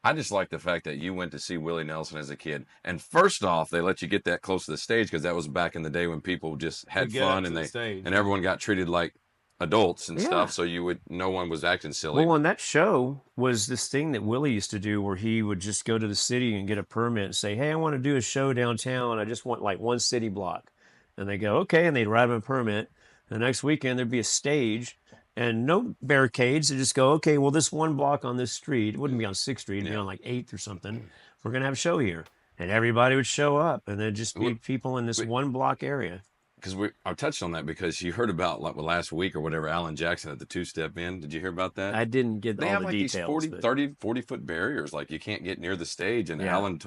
I just like the fact that you went to see Willie Nelson as a kid. And first off, they let you get that close to the stage because that was back in the day when people just had fun and everyone got treated like adults and stuff. So no one was acting silly. Well, on that show was this thing that Willie used to do where he would just go to the city and get a permit and say, hey, I want to do a show downtown. I just want like 1 city block. And they go, okay. And they'd write him a permit. The next weekend, there'd be a stage. and no barricades. They just go, okay, well, this one block on this street, it wouldn't be on 6th Street, it'd be on like 8th or something. We're going to have a show here. And everybody would show up, and there'd just be people in this one block area. Because I touched on that because you heard about like last week or whatever, Alan Jackson at the two-step in. Did you hear about that? I didn't get they all have the like details. These 40-foot barriers. Like you can't get near the stage. And Alan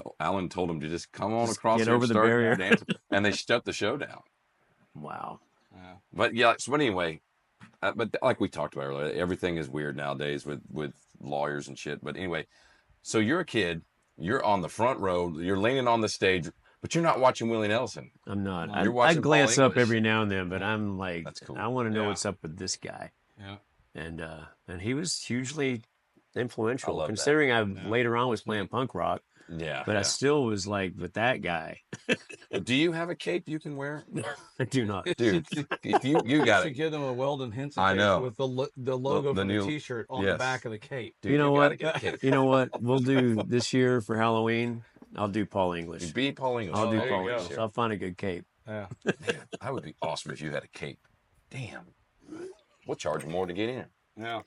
told him to just come on across get here over and the start barrier. dancing. And they shut the show down. Wow. But yeah, so anyway, but like we talked about earlier, everything is weird nowadays with lawyers and shit. But anyway, so you're a kid, you're on the front row, you're leaning on the stage, but you're not watching Willie Nelson. I'm not. I glance up every now and then, but I'm like, that's cool. I want to know what's up with this guy. Yeah. And he was hugely influential, considering I later on was playing punk rock. Yeah. But I still was like, with that guy. Do you have a cape you can wear? I do not. Dude, if you got to give them a Weldon Henson I know. with the logo from the T-shirt on the back of the cape. Dude, you know what? You know what? We'll do this year for Halloween. I'll do Paul English. Be Paul English. I'll do Paul English. I'll find a good cape. Yeah. Man, that would be awesome if you had a cape. Damn. We'll charge more to get in. Yeah.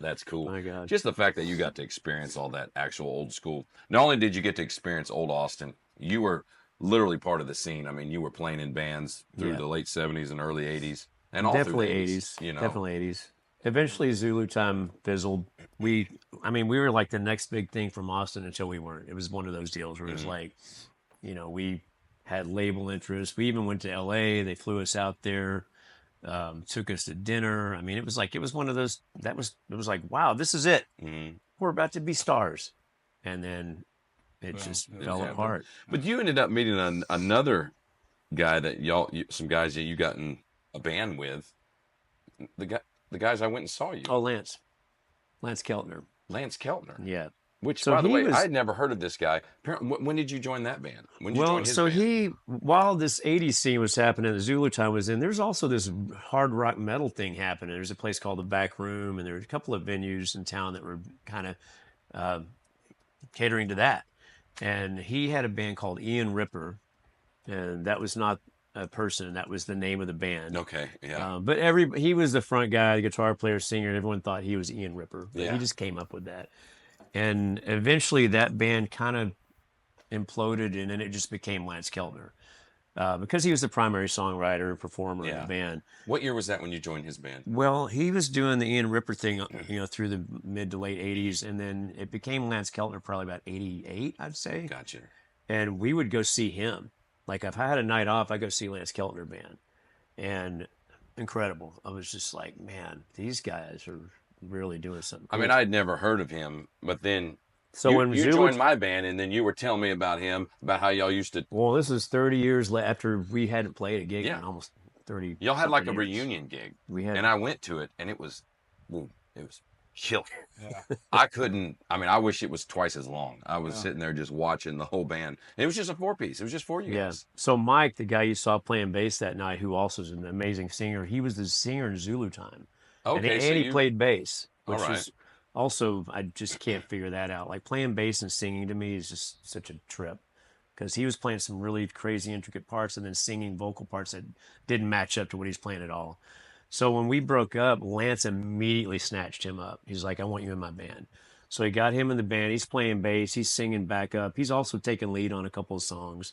That's cool. My God. Just the fact that you got to experience all that actual old school. Not only did you get to experience old Austin, you were literally part of the scene. I mean, you were playing in bands through the late 70s and early 80s. And all definitely through the 80s. You know? Definitely 80s. Eventually, Zulu Time fizzled. We were like the next big thing from Austin until we weren't. It was one of those deals where it was like, we had label interest. We even went to LA. They flew us out there. Took us to dinner. I mean, it was one of those, it was like, wow, this is it. Mm-hmm. We're about to be stars. And then it just fell apart. But you ended up meeting another guy that some guys that you got in a band with. The guys I went and saw you. Oh, Lance Keltner. Lance Keltner. Yeah. Which, so by the way, I had never heard of this guy. When did you join that band? When did you join his band? While this 80s scene was happening, the Zulu Time was in, there's also this hard rock metal thing happening. There's a place called the Back Room, and there were a couple of venues in town that were kind of catering to that. And he had a band called Ian Ripper, and that was not a person, that was the name of the band. Okay, yeah. But he was the front guy, the guitar player, singer, and everyone thought he was Ian Ripper. But he just came up with that. And eventually that band kind of imploded, and then it just became Lance Keltner because he was the primary songwriter, performer of the band. What year was that when you joined his band? Well, he was doing the Ian Ripper thing, through the mid to late 80s, and then it became Lance Keltner probably about 88, I'd say. Gotcha. And we would go see him. Like, if I had a night off, I'd go see Lance Keltner band. And incredible. I was just like, man, these guys are really doing something cool. I mean, I'd never heard of him, but then when you joined my band, and then you were telling me about him, about how y'all used to. Well, this is 30 years after we hadn't played a gig in almost 30. Y'all had like a years. reunion gig. We had, and I went to it, and it was killer. Yeah. I wish it was twice as long. I was sitting there just watching the whole band. And it was just a 4-piece. It was just 4 you guys. So Mike, the guy you saw playing bass that night, who also is an amazing singer, he was the singer in Zulu Time. Okay, and he played bass, which all right. was also, I just can't figure that out. Like, playing bass and singing to me is just such a trip, because he was playing some really crazy, intricate parts and then singing vocal parts that didn't match up to what he's playing at all. So when we broke up, Lance immediately snatched him up. He's like, I want you in my band. So he got him in the band. He's playing bass. He's singing back up. He's also taking lead on a couple of songs.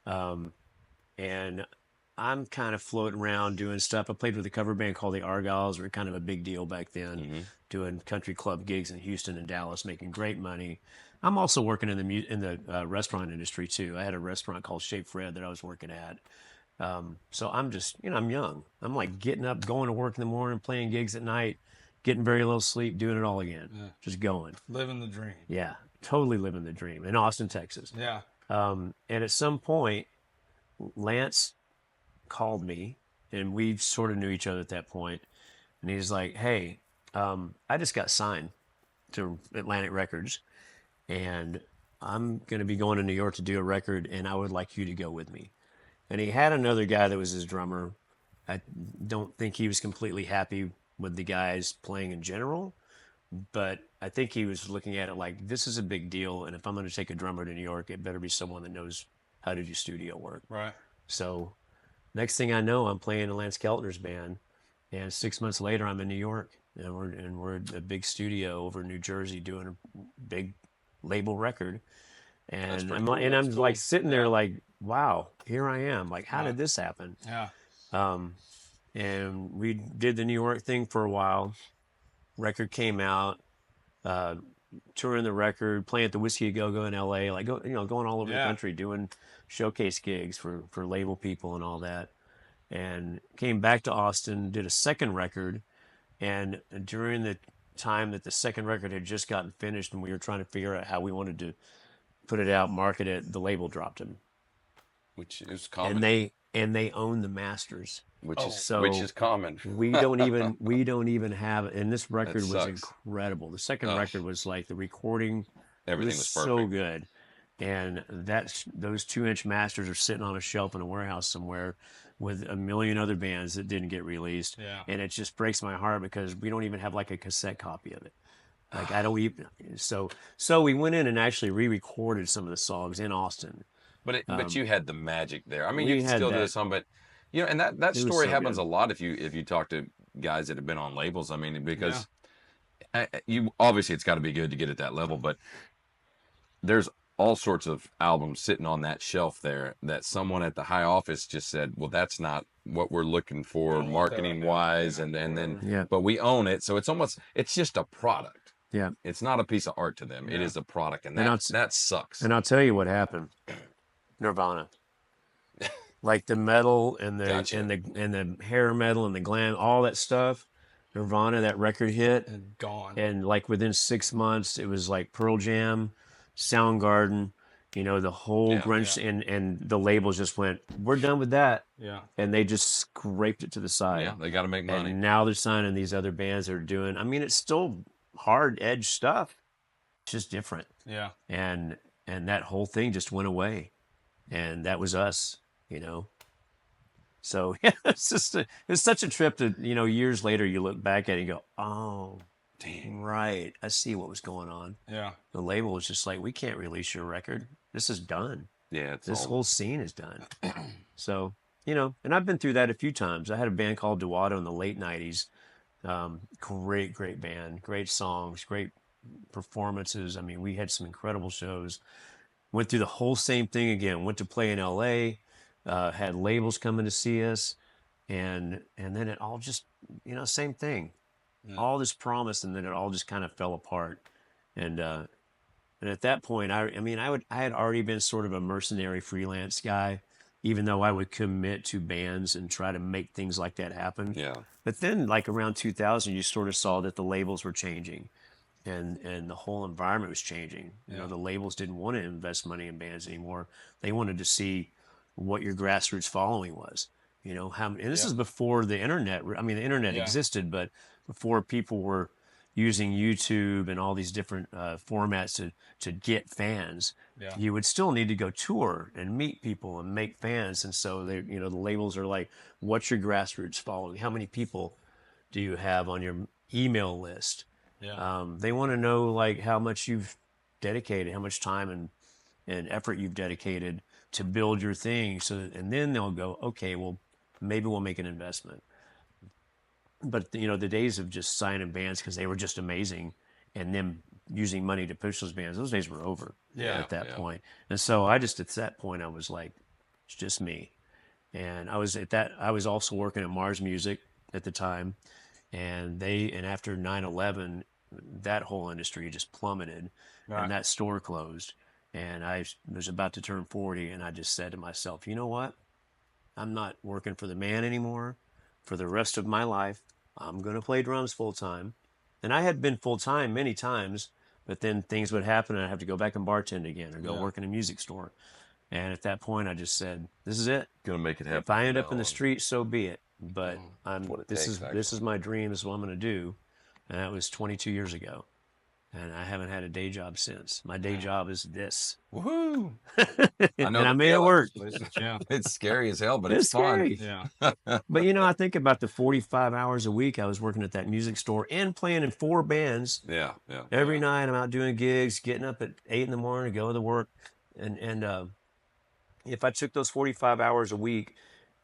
And I'm kind of floating around doing stuff. I played with a cover band called the Argyles. We were kind of a big deal back then, doing country club gigs in Houston and Dallas, making great money. I'm also working in the restaurant industry too. I had a restaurant called Shape Fred that I was working at. So I'm just, I'm young. I'm like getting up, going to work in the morning, playing gigs at night, getting very little sleep, doing it all again. Yeah. Just going. Living the dream. Yeah, totally living the dream in Austin, Texas. Yeah. And at some point, Lance called me, and we sort of knew each other at that point. And he's like, hey, I just got signed to Atlantic Records, and I'm going to be going to New York to do a record, and I would like you to go with me. And he had another guy that was his drummer. I don't think he was completely happy with the guys playing in general, but I think he was looking at it like, this is a big deal, and if I'm going to take a drummer to New York, it better be someone that knows how to do studio work. Right. So Next thing I know, I'm playing in Lance Keltner's band, and 6 months later, I'm in New York, and we're at a big studio over in New Jersey doing a big label record, and pretty I'm cool. like, and I'm That's like cool. sitting there like, wow, here I am. Like, how Right. did this happen? Yeah. And we did the New York thing for a while. Record came out, uh, touring the record, playing at the Whiskey A Go Go in LA, like going all over the country, doing showcase gigs for label people and all that. And came back to Austin, did a second record, and during the time that the second record had just gotten finished and we were trying to figure out how we wanted to put it out, market it, the label dropped him. Which is common. And they own the masters. Which So is common. we don't even have, and this record was sucks. incredible. The second record was like the recording, Everything was so perfect. good. And those 2-inch masters are sitting on a shelf in a warehouse somewhere with a million other bands that didn't get released. Yeah. And it just breaks my heart because we don't even have like a cassette copy of it. Like I don't even, so we went in and actually re-recorded some of the songs in Austin. But you had the magic there. I mean, we you can had still do that. some, but and that was story so happens good. a lot if you talk to guys that have been on labels. I mean, because you obviously it's got to be good to get at that level, but there's all sorts of albums sitting on that shelf there that someone at the high office just said, well, that's not what we're looking for marketing wise, and then Yeah. but we own it, so it's just a product. Yeah. It's not a piece of art to them. It is a product, and that sucks. And I'll tell you what happened. Nirvana. Like the metal and the Gotcha. and the hair metal and the glam, all that stuff. Nirvana, that record hit, And gone. and like within 6 months, it was like Pearl Jam, Soundgarden, the whole grunge, and the labels just went, we're done with that. Yeah. And they just scraped it to the side. Yeah, they got to make money. And now they're signing these other bands that are doing. I mean, it's still hard edge stuff. It's just different. Yeah. And that whole thing just went away, and that was us. So yeah, it's such a trip that years later you look back at it and go, oh, dang, right, I see what was going on. Yeah. The label was just like, we can't release your record. This is done. Yeah, this whole scene is done. So and I've been through that a few times. I had a band called Duato in the late '90s. Great band, great songs, great performances. I mean, we had some incredible shows. Went through the whole same thing again. Went to play in LA, had labels coming to see us, and then it all just, same thing. All this promise, and then it all just kind of fell apart. And at that point, I had already been sort of a mercenary freelance guy, even though I would commit to bands and try to make things like that happen. Yeah. But then, like around 2000, you sort of saw that the labels were changing. And the whole environment was changing. The labels didn't want to invest money in bands anymore. They wanted to see what your grassroots following was. And this is before the internet. I mean, the internet existed, but before people were using YouTube and all these different formats to get fans. You would still need to go tour and meet people and make fans. And so they, the labels are like, what's your grassroots following? How many people do you have on your email list? Yeah. They want to know like how much you've dedicated, how much time and effort you've dedicated to build your thing. And then they'll go, okay, well, maybe we'll make an investment. But the days of just signing bands because they were just amazing and them using money to push those bands, those days were over at that point. And so at that point, I was like, it's just me. And I was also working at Mars Music at the time. And after 9/11, that whole industry just plummeted, and that store closed. And I was about to turn 40, and I just said to myself, you know what? I'm not working for the man anymore. For the rest of my life, I'm going to play drums full time. And I had been full time many times, but then things would happen, and I'd have to go back and bartend again or go work in a music store. And at that point, I just said, this is it. Gonna make it happen. If I end up in the street, so be it. But this takes, is my dream. This is what I'm going to do. And that was 22 years ago. And I haven't had a day job since. My day job is this. Woohoo! And I made it work. It's scary as hell, but it's scary. fun. Yeah. But I think about the 45 hours a week I was working at that music store and playing in 4 bands. Yeah. Every night I'm out doing gigs, getting up at 8 in the morning to go to work. And if I took those 45 hours a week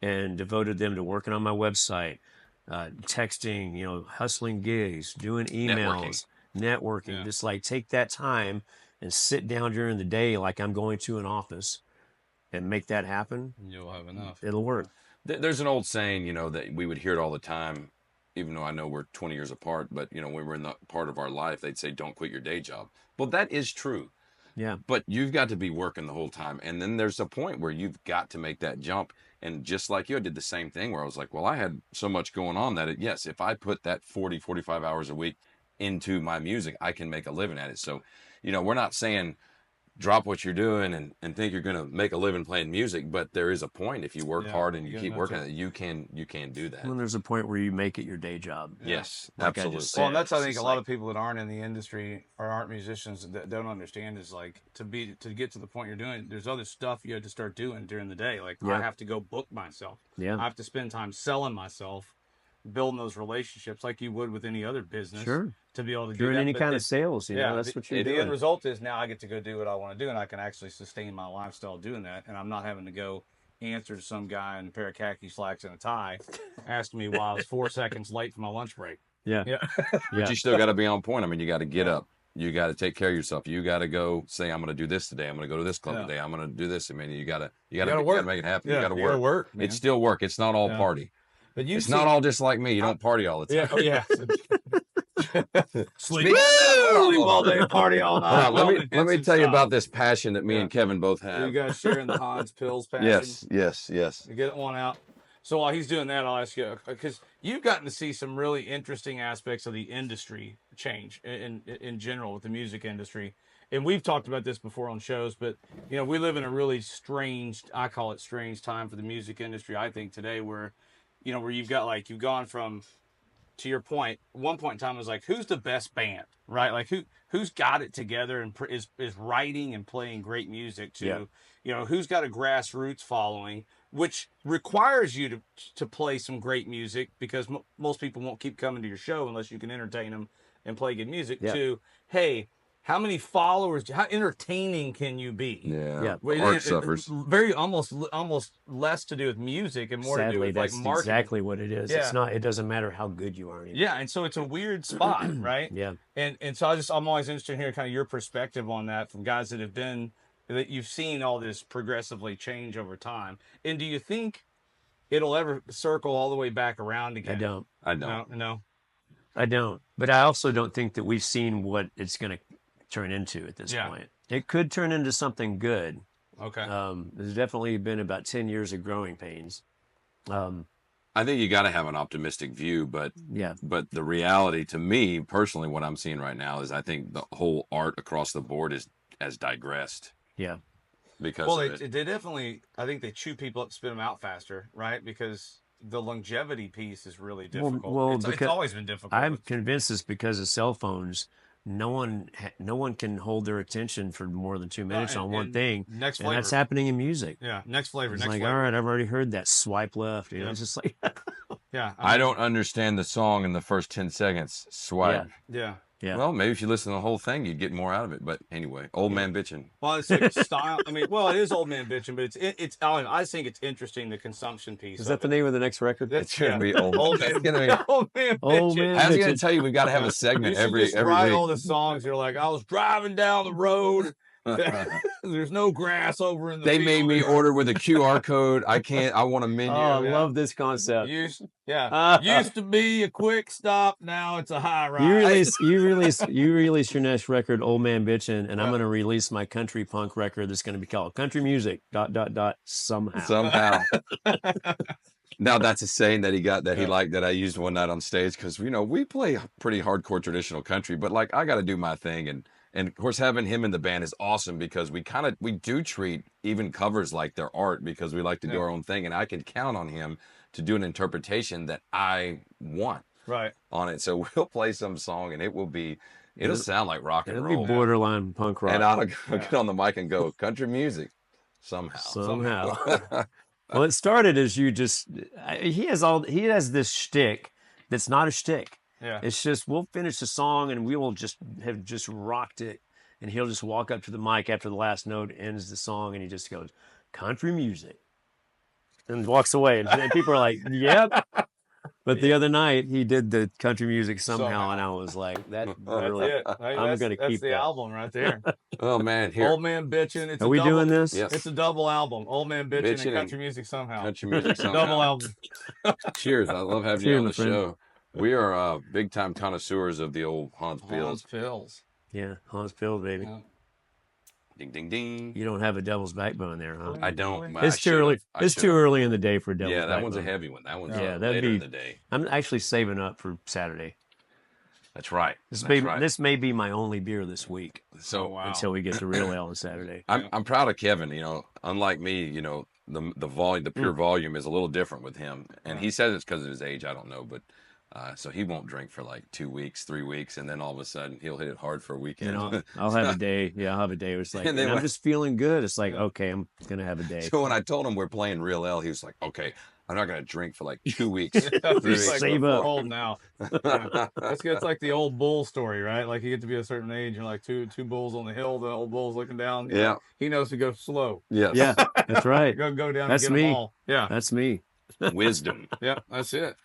and devoted them to working on my website, texting, hustling gigs, doing emails, networking. Just like take that time and sit down during the day like I'm going to an office and make that happen. You'll have enough. It'll work. There's an old saying, that we would hear it all the time, even though I know we're 20 years apart, but, when we're in the part of our life, they'd say, don't quit your day job. Well, that is true. Yeah. But you've got to be working the whole time. And then there's a point where you've got to make that jump. And just like you, I did the same thing where I was like, well, I had so much going on that, yes, if I put that 40, 45 hours a week into my music, I can make a living at it. So, we're not saying drop what you're doing and think you're going to make a living playing music, but there is a point if you work hard and you keep working at it, you can do that. When there's a point where you make it your day job. Yes, like absolutely. Well, and that's, I think, a lot of people that aren't in the industry or aren't musicians that don't understand is like to get to the point you're doing, there's other stuff you have to start doing during the day. Like I have to go book myself. Yeah. I have to spend time selling myself, building those relationships like you would with any other business. Sure. To be able to do During that. any kind of sales, that's what you're doing. The end result is now I get to go do what I want to do, and I can actually sustain my lifestyle doing that, and I'm not having to go answer to some guy in a pair of khaki slacks and a tie asking me why I was 4 seconds late for my lunch break. Yeah. But you still got to be on point. I mean, you got to get up. You got to take care of yourself. You got to go say, I'm going to do this today. I'm going to go to this club today. I'm going to do this. I mean, you got to work. Make it happen. Yeah, you got to work. Man. It's still work. It's not all party. But it's not all just like me. You don't party all the time. Yeah. Sleep all day, party all night. Let me tell you about this passion that me and Kevin both have. You guys sharing the Hans Pills passion. Yes. You get one out. So while he's doing that, I'll ask you, because you've gotten to see some really interesting aspects of the industry change in general with the music industry. And we've talked about this before on shows, but we live in a really strange, I call it strange time for the music industry, I think today, where you've gone from, to your point, one point in time it was like, who's the best band, right? Like who's got it together and is writing and playing great music to, who's got a grassroots following, which requires you to play some great music because most people won't keep coming to your show unless you can entertain them and play good music. To, hey, how many followers? How entertaining can you be? Yeah. Art suffers. Very almost less to do with music and more to do with like marketing. That's exactly what it is. Yeah. It's not. It doesn't matter how good you are. Anymore. Yeah, and so it's a weird spot, right? Yeah. And so I'm always interested in hearing kind of your perspective on that from guys that you've seen all this progressively change over time. And do you think it'll ever circle all the way back around again? I don't. No. I don't. But I also don't think that we've seen what it's going to turn into at this point. It could turn into something good. Okay. There's definitely been about 10 years of growing pains. I think you got to have an optimistic view, but the reality, to me personally, what I'm seeing right now is I think the whole art across the board has digressed. Yeah. Because they definitely, I think they chew people up, spit them out faster, right? Because the longevity piece is really difficult. Well, it's always been difficult. I'm convinced it's because of cell phones. No one can hold their attention for more than 2 minutes on one thing. Next flavor. And that's happening in music. Yeah, next flavor. It's like, all right, I've already heard that. Swipe left. It's just like, yeah. I don't understand the song in the first 10 seconds. Swipe. Yeah. Well, maybe if you listen to the whole thing, you'd get more out of it. But anyway, old man bitching. Well, it's like style. I mean, it is old man bitching, but it's. I think it's interesting, the consumption piece. Is that the name of the next record? It's gonna be old man. Old man bitching. I was gonna tell you, we've got to have a segment every week. All the songs. You're like, I was driving down the road. There's no grass over in the They field. made me order with a QR code. I want a menu. Oh, I love this concept. Used to be a quick stop. Now it's a high rise. You release your next record, Old Man Bitchin', and I'm going to release my country punk record that's going to be called Country Music ... somehow. Now that's a saying that he got that he liked that I used one night on stage because we play pretty hardcore traditional country, but like I got to do my thing and of course, having him in the band is awesome because we do treat even covers like their art because we like to do our own thing. And I can count on him to do an interpretation that I want on it. So we'll play some song and it'll sound like rock and roll. It'll be borderline punk rock. And I'll get on the mic and go, country music, somehow. Well, it started as he has this shtick that's not a shtick. Yeah. It's just, we'll finish the song and we will have rocked it. And he'll just walk up to the mic after the last note ends the song and he just goes, country music. and walks away. And people are like, "Yep." But the other night he did the country music somehow, and I was like, "That really, That's it. Hey, I'm gonna that's keep the that." album right there. Oh man, here. Old Man Bitchin'. It's Are a we double, doing this? Yes. It's a double album. Old Man Bitchin' Bitchin' and Country Music Somehow. Country music somehow. Double album. Cheers. I love having you Cheers, on my the friend. show. We are big time connoisseurs of the old Hans Hans Pills. Pills. Yeah, Hans Pills, baby. Yeah. Ding ding ding. You don't have a devil's backbone there, huh? I don't. It's too early. It's too early in the day for devil's Yeah, that one's a backbone. heavy one. That one's Yeah, that'd later be. in the day. I'm actually saving up for Saturday. That's right. This may be my only beer this week. So wow. Until we get to real ale on Saturday. I'm proud of Kevin. You know, unlike me, you know, the volume, the pure volume is a little different with him, and he says it's because of his age. I don't know, but so he won't drink for like 2 weeks, 3 weeks, and then all of a sudden he'll hit it hard for a weekend. You know, I'll have a day. Yeah, I'll have a day. It's like, And then I'm when- just feeling good. It's like, okay, I'm gonna have a day. So when I told him we're playing real ale, he was like, "Okay, I'm not gonna drink for like 2 weeks." He's like, Save we're up. old now. Yeah. It's like the old bull story, right? Like you get to be a certain age, you're like two bulls on the hill. The old bull's looking down. Yeah. Like, he knows to go slow. Yes. Yeah, that's right. Go down. That's and get me. them all. Yeah. That's me. Wisdom. Yeah. That's it.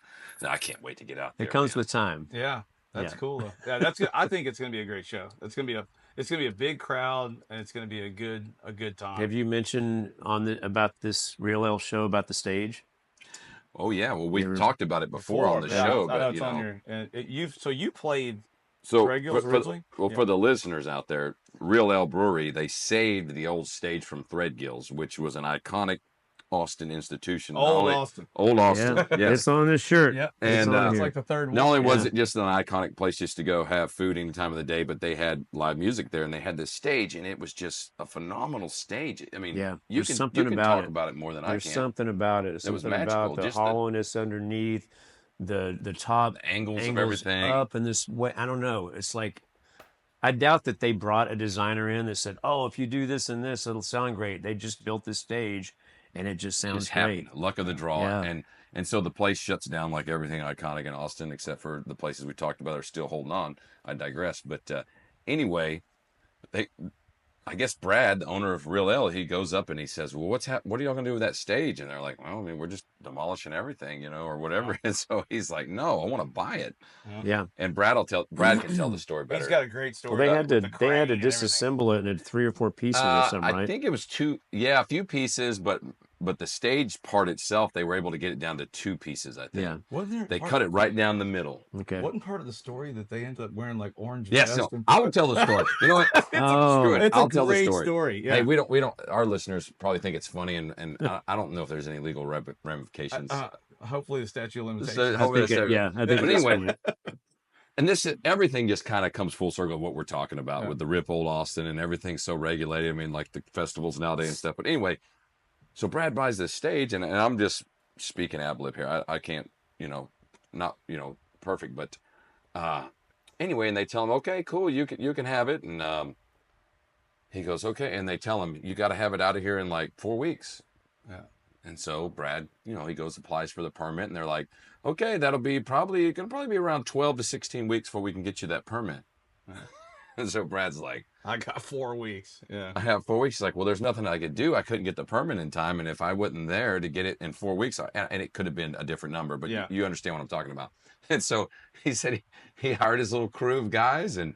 I can't wait to get out there. It comes man. with time. Yeah. That's Yeah. cool though. Yeah. That's good. I think it's gonna be a great show. It's gonna be a big crowd, and it's gonna be a good time. Have you mentioned about this real ale show about the stage? Oh yeah, well we've You're- talked about it before on the Yeah, show, I know but it's you on know. your. And you played. So Threadgill's originally? for the listeners out there, Real Ale Brewery, they saved the old stage from Threadgill's, which was an iconic Austin institution. Not Old only- Austin. Old Austin, Yeah, yes. it's on this shirt. Yeah. And, it's here. like the third one. Not only was Yeah. it just an iconic place just to go have food any time of the day, but they had live music there, and they had this stage, and it was just a phenomenal stage. I mean, Yeah, you there's can something talk about it. about it more than There's I can. something about it. There's It was something magical, about the just the- hollowness underneath, the top The angles of angles everything. up in this way. I don't know. It's like I doubt that they brought a designer in that said, "Oh, if you do this and this, it'll sound great." They just built this stage, and it just sounds Just great. happened. Luck of the draw. Yeah. And so the place shuts down like everything iconic in Austin, except for the places we talked about are still holding on. I digress. But anyway, I guess Brad, the owner of Real Ale, he goes up and he says, "Well, what are y'all gonna do with that stage?" And they're like, "Well, I mean, we're just demolishing everything, you know, or whatever." And so he's like, "No, I want to buy it." Yeah. And Brad can tell the story better. He's got a great story. Well, they had with to the they had to crane and disassemble it into 3 or 4 pieces or something, I right? think it was a few pieces, but the stage part itself, they were able to get it down to 2 pieces. I think. Yeah. Wasn't there They part- cut it right down the middle. Okay. Wasn't part of the story that they ended up wearing like orange Yes, vests? so and- I would tell the story. You know what? Oh, Screw it. It's I'll a tell the great story. story. Yeah. Hey, we don't. Our listeners probably think it's funny, and I don't know if there's any legal ramifications. Hopefully the statute of limitations. So- I hopefully think that's- I think But it's anyway, funny. and everything just kind of comes full circle of what we're talking about with the Rip Old Austin, and everything's so regulated. I mean, like the festivals nowadays and stuff. But anyway, so Brad buys this stage, and I'm just speaking ad lib here. I can't, not perfect, but anyway, and they tell him, "Okay, cool, you can have it," and he goes, "Okay," and they tell him, "You got to have it out of here in like 4 weeks." Yeah. And so Brad, he goes applies for the permit, and they're like, "Okay, that'll be probably be around 12 to 16 weeks before we can get you that permit." And so Brad's like, I got 4 weeks. Yeah. "I have 4 weeks." He's like, "Well, there's nothing I could do. I couldn't get the permit in time, and if I wasn't there to get it in 4 weeks, and it could have been a different number, but Yeah. you understand what I'm talking about." And so he said he hired his little crew of guys, and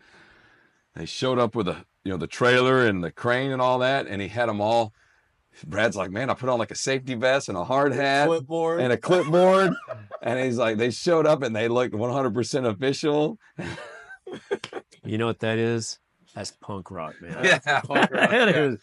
they showed up with the trailer and the crane and all that, and he had them all. Brad's like, "Man, I put on like a safety vest and a hard hat Clipboard. and a clipboard," and he's like, "They showed up and they looked 100% official." You know what that is? That's punk rock, man. Yeah.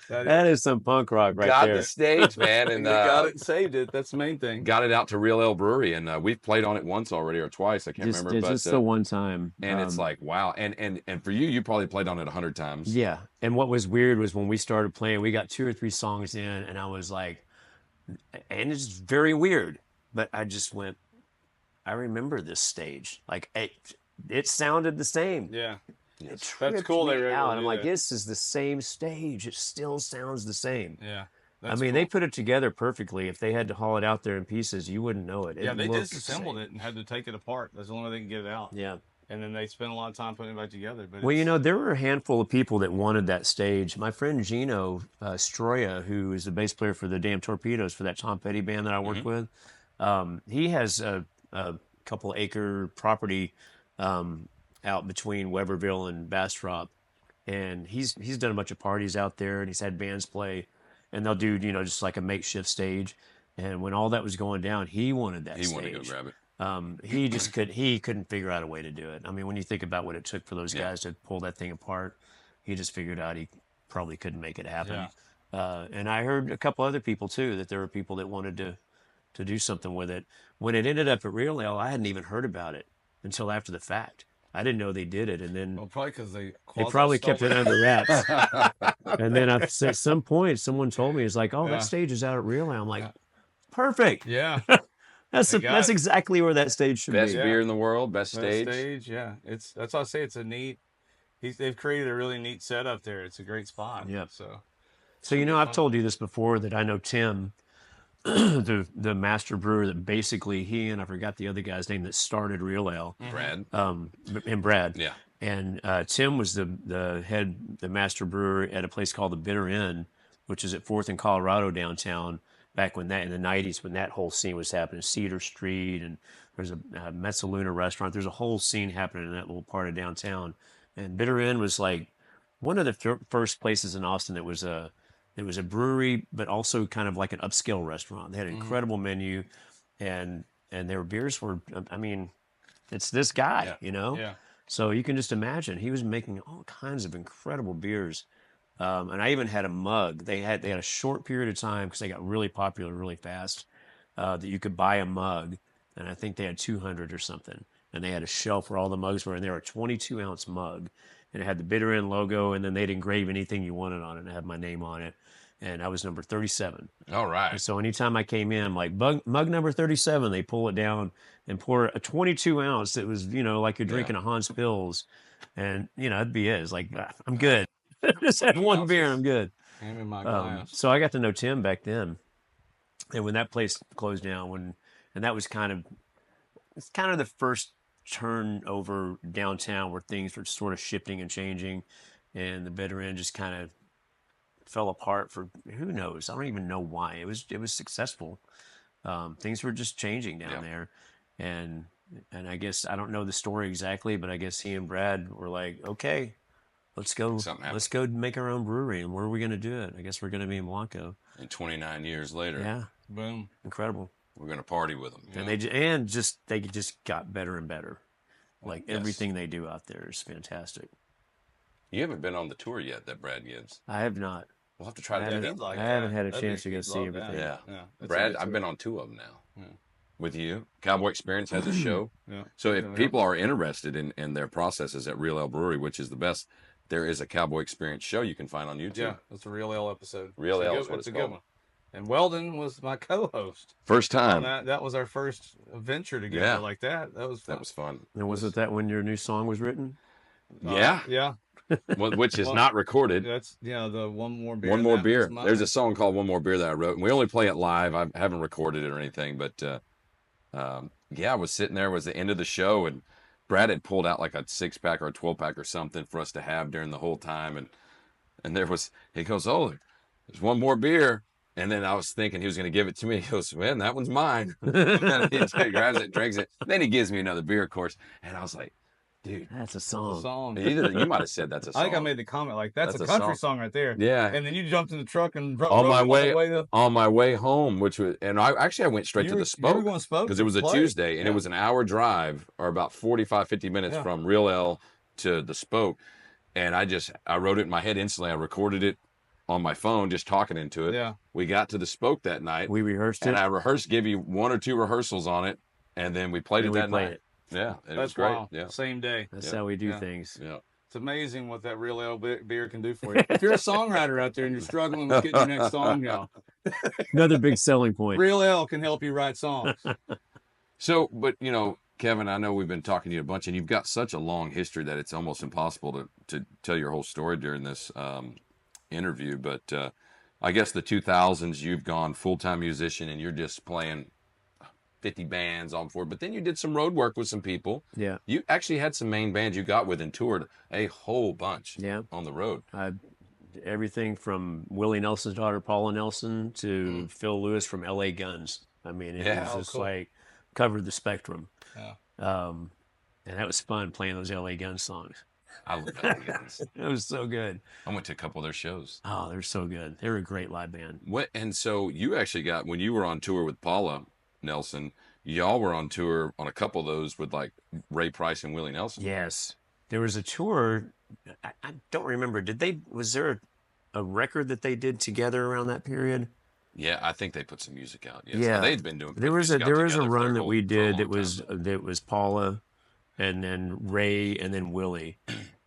That is some punk rock right Got there. the stage, man, and And got it and saved it. That's the main thing. got it out to Real Ale Brewery, and we've played on it once already or twice. I can't Just, remember, but just the one time. and it's like wow, and for you probably played on it 100 times. Yeah. And what was weird was when we started playing, we got 2 or 3 songs in, and I was like, and it's very weird, but I just went, I remember this stage. Like it sounded the same. Yeah. It That's tripped cool they me were able out. to I'm do like, that. this is the same stage. It still sounds the same. Yeah. I mean, they put it together perfectly. If they had to haul it out there in pieces, you wouldn't know it. Yeah, they looked disassembled the it and had to take it apart. That's the only way they can get it out. same. Yeah. and then they spent a lot of time putting it back together. But Well, you know, there were a handful of people that wanted that stage. My friend Gino Stroya, who is the bass player for the Damn Torpedoes for that Tom Petty band that I worked with, he has a couple acre property out between Weberville and Bastrop, and he's done a bunch of parties out there, and he's had bands play, and they'll do, you know, just like a makeshift stage. And when all that was going down, he wanted that He stage. wanted to go grab it. He couldn't figure out a way to do it. I mean, when you think about what it took for those guys to pull that thing apart, he just figured out he probably couldn't make it happen. And I heard a couple other people too, that there were people that wanted to do something with it. When it ended up at Real Ale, I hadn't even heard about it until after the fact. I didn't know they did it, and then probably because they probably kept it under wraps. And then at some point, someone told me, "It's like, oh, that stage is out at Real Ale." I'm like, perfect. Yeah. That's exactly where that stage should Best be. beer in the world, best stage. That's why I say it's a neat. They've created a really neat setup there. It's a great spot. Yeah. So you know, I've told you this before that I know Tim, the master brewer that basically he and I forgot the other guy's name that started Real Ale. Brad. And Brad. Yeah. And Tim was the master brewer at a place called the Bitter Inn, which is at 4th and Colorado downtown. Back when that in the '90s, when that whole scene was happening, Cedar Street, and there's a Mezzaluna restaurant. There's a whole scene happening in that little part of downtown. And Bitter Inn was like one of the first places in Austin that was a brewery, but also kind of like an upscale restaurant. They had an incredible menu, and their beers were, I mean, it's this guy, you know. Yeah. So you can just imagine he was making all kinds of incredible beers. And I even had a mug. They had a short period of time because they got really popular really fast, that you could buy a mug, and I think they had 200 or something. And they had a shelf where all the mugs were, and they were a 22-ounce mug, and it had the Bitter End logo, and then they'd engrave anything you wanted on it, and it had my name on it, and I was number 37. All right. And so anytime I came in, I'm like, mug number 37, they pull it down and pour a 22-ounce. It was, you know, like you're drinking a Hans Pils, and you know, that'd be it. It's like, I'm good. Just had one beer, I'm good. Hand me my glass. So I got to know Tim back then, and when that place closed down, and that was kind of the first turnover downtown where things were sort of shifting and changing, and the Bitter End just kind of fell apart for who knows. I don't even know why. It was successful. Things were just changing down there, and I guess I don't know the story exactly, but I guess he and Brad were like, okay. Let's go make our own brewery. And where are we going to do it? I guess we're going to be in Blanco. And 29 years later. Yeah. Boom. Incredible. We're going to party with them. And they just got better and better. Like everything they do out there is fantastic. You haven't been on the tour yet that Brad gives. I have not. We'll have to try to do that. I haven't had a chance to go see everything. Yeah. Brad, I've been on 2 of them now. With you. Cowboy Experience has a show. So if people are interested in their processes at Real Ale Brewery, which is the best, there is a Cowboy Experience show you can find on YouTube. Yeah, it's a Real Ale episode. Real Ale is what it's called. Good one. And Weldon was my co-host. First time. That was our first venture together like that. That was fun. That was fun. And was it that when your new song was written? Yeah. Yeah. Which is not recorded. That's the One More Beer. One More Beer. There's a song called One More Beer that I wrote, and we only play it live. I haven't recorded it or anything, but I was sitting there. It was the end of the show, and Brad had pulled out like a 6-pack or a 12-pack or something for us to have during the whole time, and he goes, oh, there's one more beer. And then I was thinking he was going to give it to me. He goes, man, that one's mine. And he grabs it, drinks it. Then he gives me another beer, of course. And I was like, dude, that's a song. You might have said that's a song. I think I made the comment like that's a country song right there. Yeah. And then you jumped in the truck and on my way home, which was, and I went straight to the Spoke. You were going Spoke because it was a Tuesday, and it was an hour drive, or about 45, 50 minutes from Real Ale to the Spoke. And I wrote it in my head instantly. I recorded it on my phone, just talking into it. Yeah. We got to the Spoke that night. We rehearsed it. And I gave you 1 or 2 rehersals on it, and then we played it that night. Yeah, it was great. Wild. Yeah, same day. That's how we do things. Yeah, it's amazing what that Real Ale beer can do for you. If you're a songwriter out there and you're struggling with getting your next song out, another big selling point. Real Ale can help you write songs. So, but Kevin, I know we've been talking to you a bunch, and you've got such a long history that it's almost impossible to tell your whole story during this interview. But I guess the 2000s, you've gone full-time musician, and you're just playing 50 bands on board. But then you did some road work with some people. Yeah. You actually had some main bands you got with and toured a whole bunch. Yeah. On the road. Everything from Willie Nelson's daughter Paula Nelson to Phil Lewis from L.A. Guns. I mean, it was just like covered the spectrum. Yeah. And that was fun playing those L.A. Guns songs. I love L.A. Guns. It was so good. I went to a couple of their shows. Oh, they're so good. They're a great live band. And so you actually got, when you were on tour with Paula Nelson, y'all were on tour on a couple of those with like Ray Price and Willie Nelson. Yes. There was a tour. I don't remember. Was there a record that they did together around that period? Yeah, I think they put some music out. Yes. Yeah. They'd been doing. There was a run that we did that was Paula, and then Ray, and then Willie,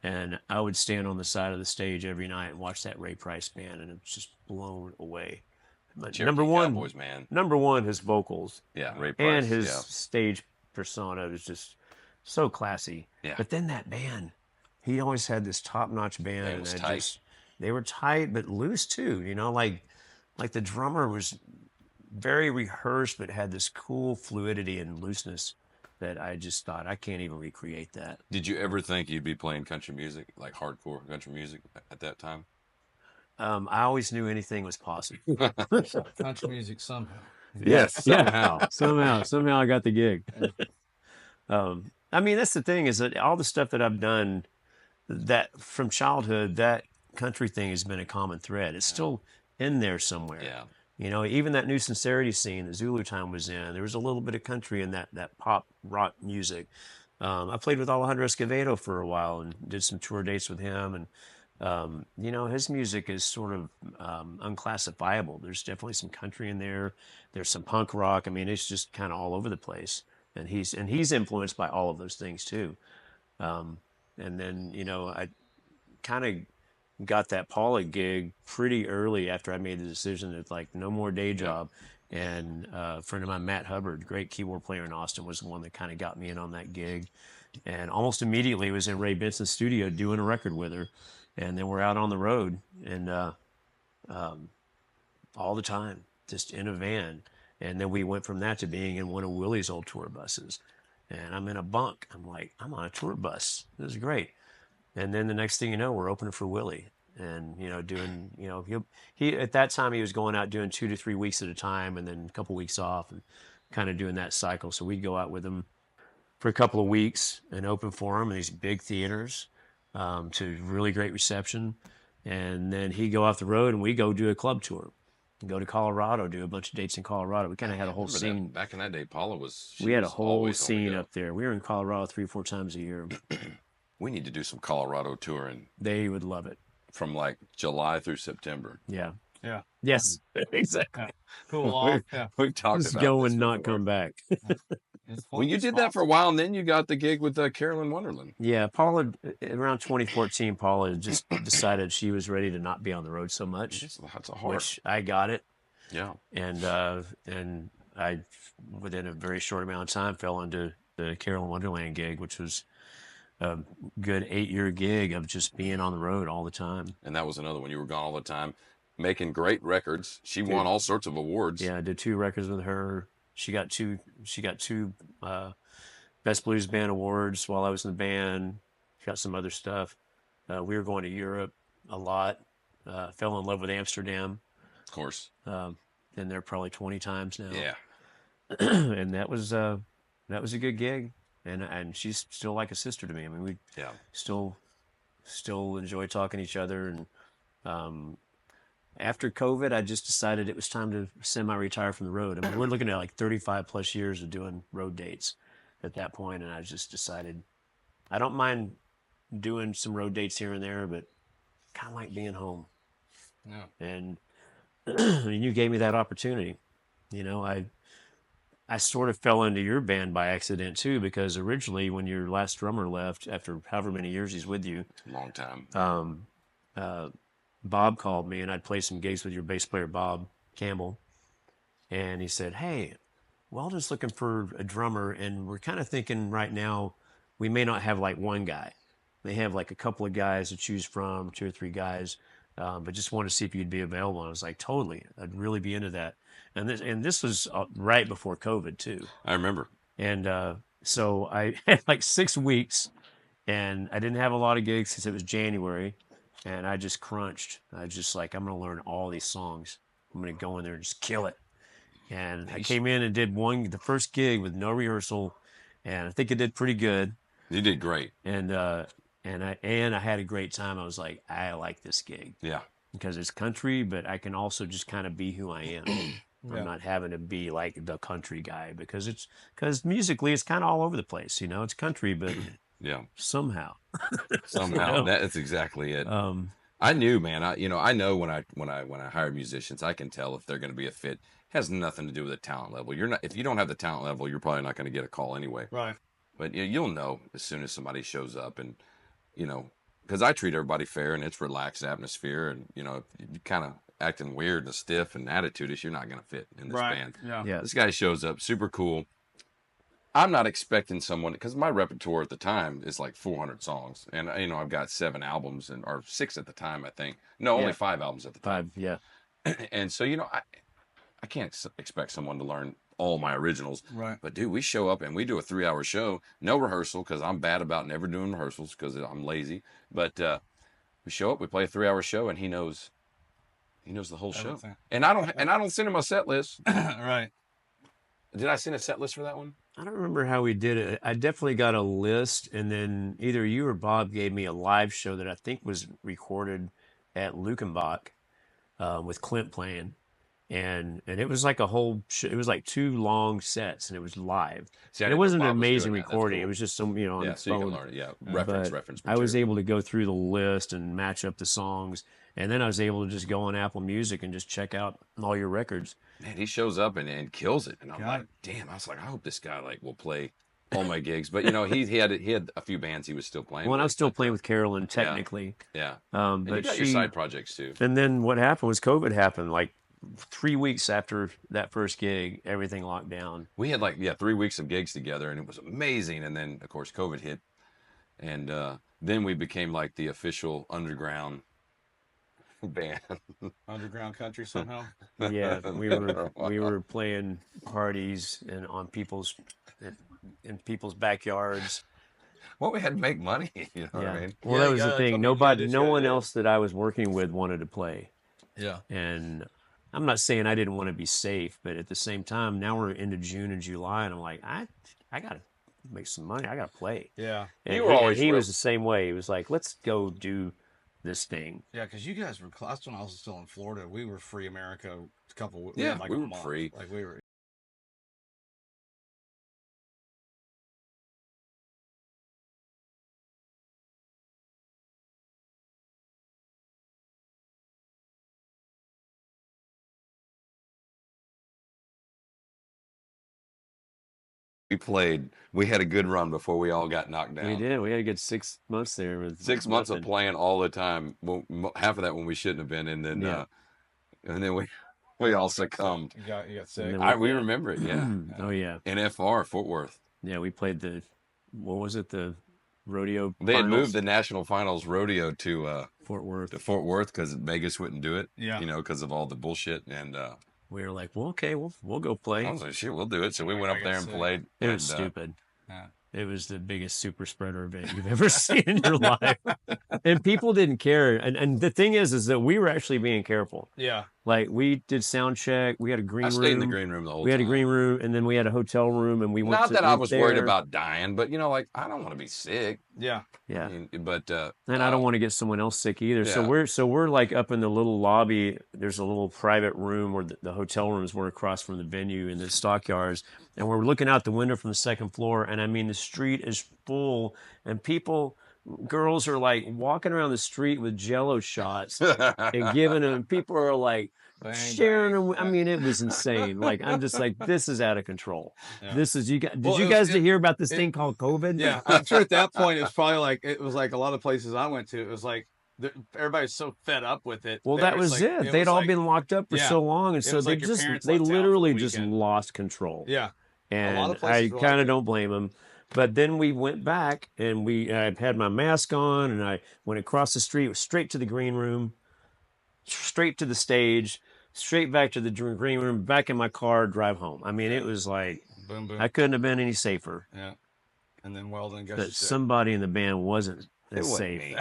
and I would stand on the side of the stage every night and watch that Ray Price band, and it was just blown away. But Cherokee Cowboys, man. Number one, his vocals. Yeah, Ray Price. And his stage persona was just so classy. Yeah. But then that band, he always had this top-notch band. It was tight. They were tight, but loose too. You know, like the drummer was very rehearsed, but had this cool fluidity and looseness that I just thought, I can't even recreate that. Did you ever think you'd be playing country music, like hardcore country music at that time? I always knew anything was possible. Country music somehow. Yes, somehow I got the gig. I mean, that's the thing, is that all the stuff that I've done, that from childhood, that country thing has been a common thread. It's still in there somewhere. Yeah. You know, even that New Sincerity scene that Zulu Time was in, there was a little bit of country in that pop rock music. I played with Alejandro Escovedo for a while and did some tour dates with him. And, you know, his music is sort of unclassifiable. There's definitely some country in there. There's some punk rock. I mean, it's just kind of all over the place. And he's influenced by all of those things too. And then, you know, I kind of got that Paula gig pretty early after I made the decision that, like, no more day job. And a friend of mine, Matt Hubbard, great keyboard player in Austin, was the one that kind of got me in on that gig. And almost immediately was in Ray Benson's studio doing a record with her. And then we're out on the road, and all the time, just in a van. And then we went from that to being in one of Willie's old tour buses. And I'm in a bunk. I'm like, I'm on a tour bus. This is great. And then the next thing you know, we're opening for Willie. And, you know, doing, you know, he at that time he was going out doing 2 to 3 weeks at a time, and then a couple weeks off, and kind of doing that cycle. So we'd go out with him for a couple of weeks and open for him in these big theaters, to really great reception. And then he'd go off the road and we go do a club tour. Go to Colorado, do a bunch of dates in Colorado. We kind of had a whole scene. Back in that day, Paula was. We had a whole scene up there. We were in Colorado 3 or 4 times a year. We need to do some Colorado touring. They would love it. From like July through September. Yeah. Yeah. Yes. Exactly. Cool off. Yeah. We talked Just about go this and not before. come back. Well, you did that for a while, and then you got the gig with Carolyn Wonderland. Yeah, Paula, around 2014, Paula just decided she was ready to not be on the road so much. That's a hard. Which I got it. Yeah. And I, within a very short amount of time, fell into the Carolyn Wonderland gig, which was a good 8-year gig of just being on the road all the time. And that was another one. You were gone all the time, making great records. She won all sorts of awards. Yeah, I did 2 records with her. She got two Best Blues Band awards while I was in the band. She got some other stuff. We were going to Europe a lot. Fell in love with Amsterdam. Of course. Been there probably 20 times now. Yeah. And that was a good gig. And she's still like a sister to me. I mean, we still enjoy talking to each other. And after COVID, I just decided it was time to semi-retire from the road. I mean, we're looking at like 35 plus years of doing road dates at that point, and I just decided I don't mind doing some road dates here and there, but kind of like being home. Yeah. And you gave me that opportunity. You know, I sort of fell into your band by accident too, because originally when your last drummer left after however many years he's with you, long time. Bob called me, and I'd play some gigs with your bass player, Bob Campbell. And he said, hey, Weldon's looking for a drummer, and we're kind of thinking right now we may not have like one guy. They have like a couple of guys to choose from, 2 or 3 guys. but just wanted to see if you'd be available. And I was like, totally, I'd really be into that. And this was right before COVID too. I remember. And so I had like 6 weeks, and I didn't have a lot of gigs because it was January, and I just crunched. I was just like, I'm gonna learn all these songs. I'm gonna go in there and just kill it. And I came in and did the first gig with no rehearsal, and I think it did pretty good. You did great. And I had a great time. I was like, I like this gig. Yeah. Because it's country, but I can also just kind of be who I am. I'm not having to be like the country guy because musically it's kind of all over the place. You know, it's country, but somehow. That's exactly it. I knew, man. I know when I hire musicians, I can tell if they're going to be a fit. It has nothing to do with the talent level. If you don't have the talent level, you're probably not going to get a call anyway. Right. But you'll know as soon as somebody shows up, and because I treat everybody fair and it's relaxed atmosphere, and if you kind of acting weird and stiff and attitude-ish, you're not going to fit in this band. Yeah. This guy shows up, super cool. I'm not expecting someone, because my repertoire at the time is like 400 songs, and I've got 7 albums or 6 at the time, I think. No, only 5 albums at the time. 5, yeah. And so I can't expect someone to learn all my originals. Right. But dude, we show up and we do a 3-hour show, no rehearsal, because I'm bad about never doing rehearsals because I'm lazy. But we show up, we play a 3-hour show, and he knows the whole show. And I don't send him a set list. Right. Did I send a set list for that one? I don't remember how we did it. I definitely got a list, and then either you or Bob gave me a live show that I think was recorded at Lukenbach with Clint playing. And it was like a whole it was like 2 long sets, and it was live. And it wasn't an amazing recording. Cool. It was just some, on the so phone. You can learn it. Yeah, reference material. I was able to go through the list and match up the songs, and then I was able to just go on Apple Music and just check out all your records. Man, he shows up and kills it, and I'm like, damn. I was like, I hope this guy will play all my gigs. But he had a few bands he was still playing. Well, I was still playing with Carolyn technically. Yeah. But you got your side projects too. And then what happened was COVID happened. Like 3 weeks after that first gig, everything locked down. We had 3 weeks of gigs together, and it was amazing. And then of course COVID hit, and then we became like the official underground band. Underground country somehow. Yeah, we were playing parties and in people's backyards. Well, we had to make money. You know what I mean? Well, that was the thing. No one else that I was working with wanted to play. Yeah. And I'm not saying I didn't want to be safe, but at the same time, now we're into June and July, and I'm like, I gotta make some money. I gotta play. Yeah. And he was the same way. He was like, let's go do this thing. Yeah, because you guys were. That's when I was still in Florida. We were Free America. We were free. Like we were. We had a good run before we all got knocked down. We did. We had a good 6 months there. With 6 months of playing all the time. Well, half of that when we shouldn't have been, and then we all succumbed. You got sick. We remember it. Yeah. Oh yeah. NFR Fort Worth. Yeah, we played the rodeo. They had moved the national finals rodeo to Fort Worth. Because Vegas wouldn't do it. Yeah. because of all the bullshit, and we were like, well, okay, we'll go play. I was like, shit, we'll do it. So we went up there and played. It was stupid. It was the biggest super spreader event you've ever seen in your life. And people didn't care. And the thing is that we were actually being careful. Yeah. Like, we did sound check. We had a green room. I stayed in the green room the whole time. We had a green room, and then we had a hotel room, and we went Not that I was worried about dying, but, I don't want to be sick. Yeah. Yeah. But and I don't want to get someone else sick either. Yeah. So we're like up in the little lobby. There's a little private room where the hotel rooms were across from the venue in the stockyards, and we're looking out the window from the second floor, and I mean the street is full, and girls are like walking around the street with Jello shots and giving them. People are like sharing them. I mean, it was insane. Like, I'm just like, this is out of control. Yeah. This is Did you guys hear about this thing called COVID? Yeah, I'm sure at that point it was like a lot of places I went to. It was like everybody's so fed up with it. Well, that was it. They'd all been locked up for so long, and so they literally just lost control. Yeah, and I kind of don't blame them. But then we went back, and I had my mask on, and I went across the street, straight to the green room, straight to the stage, straight back to the green room, back in my car, drive home. I mean, it was like, boom, boom. I couldn't have been any safer. Yeah. And then Weldon got But somebody in the band wasn't as safe. Me.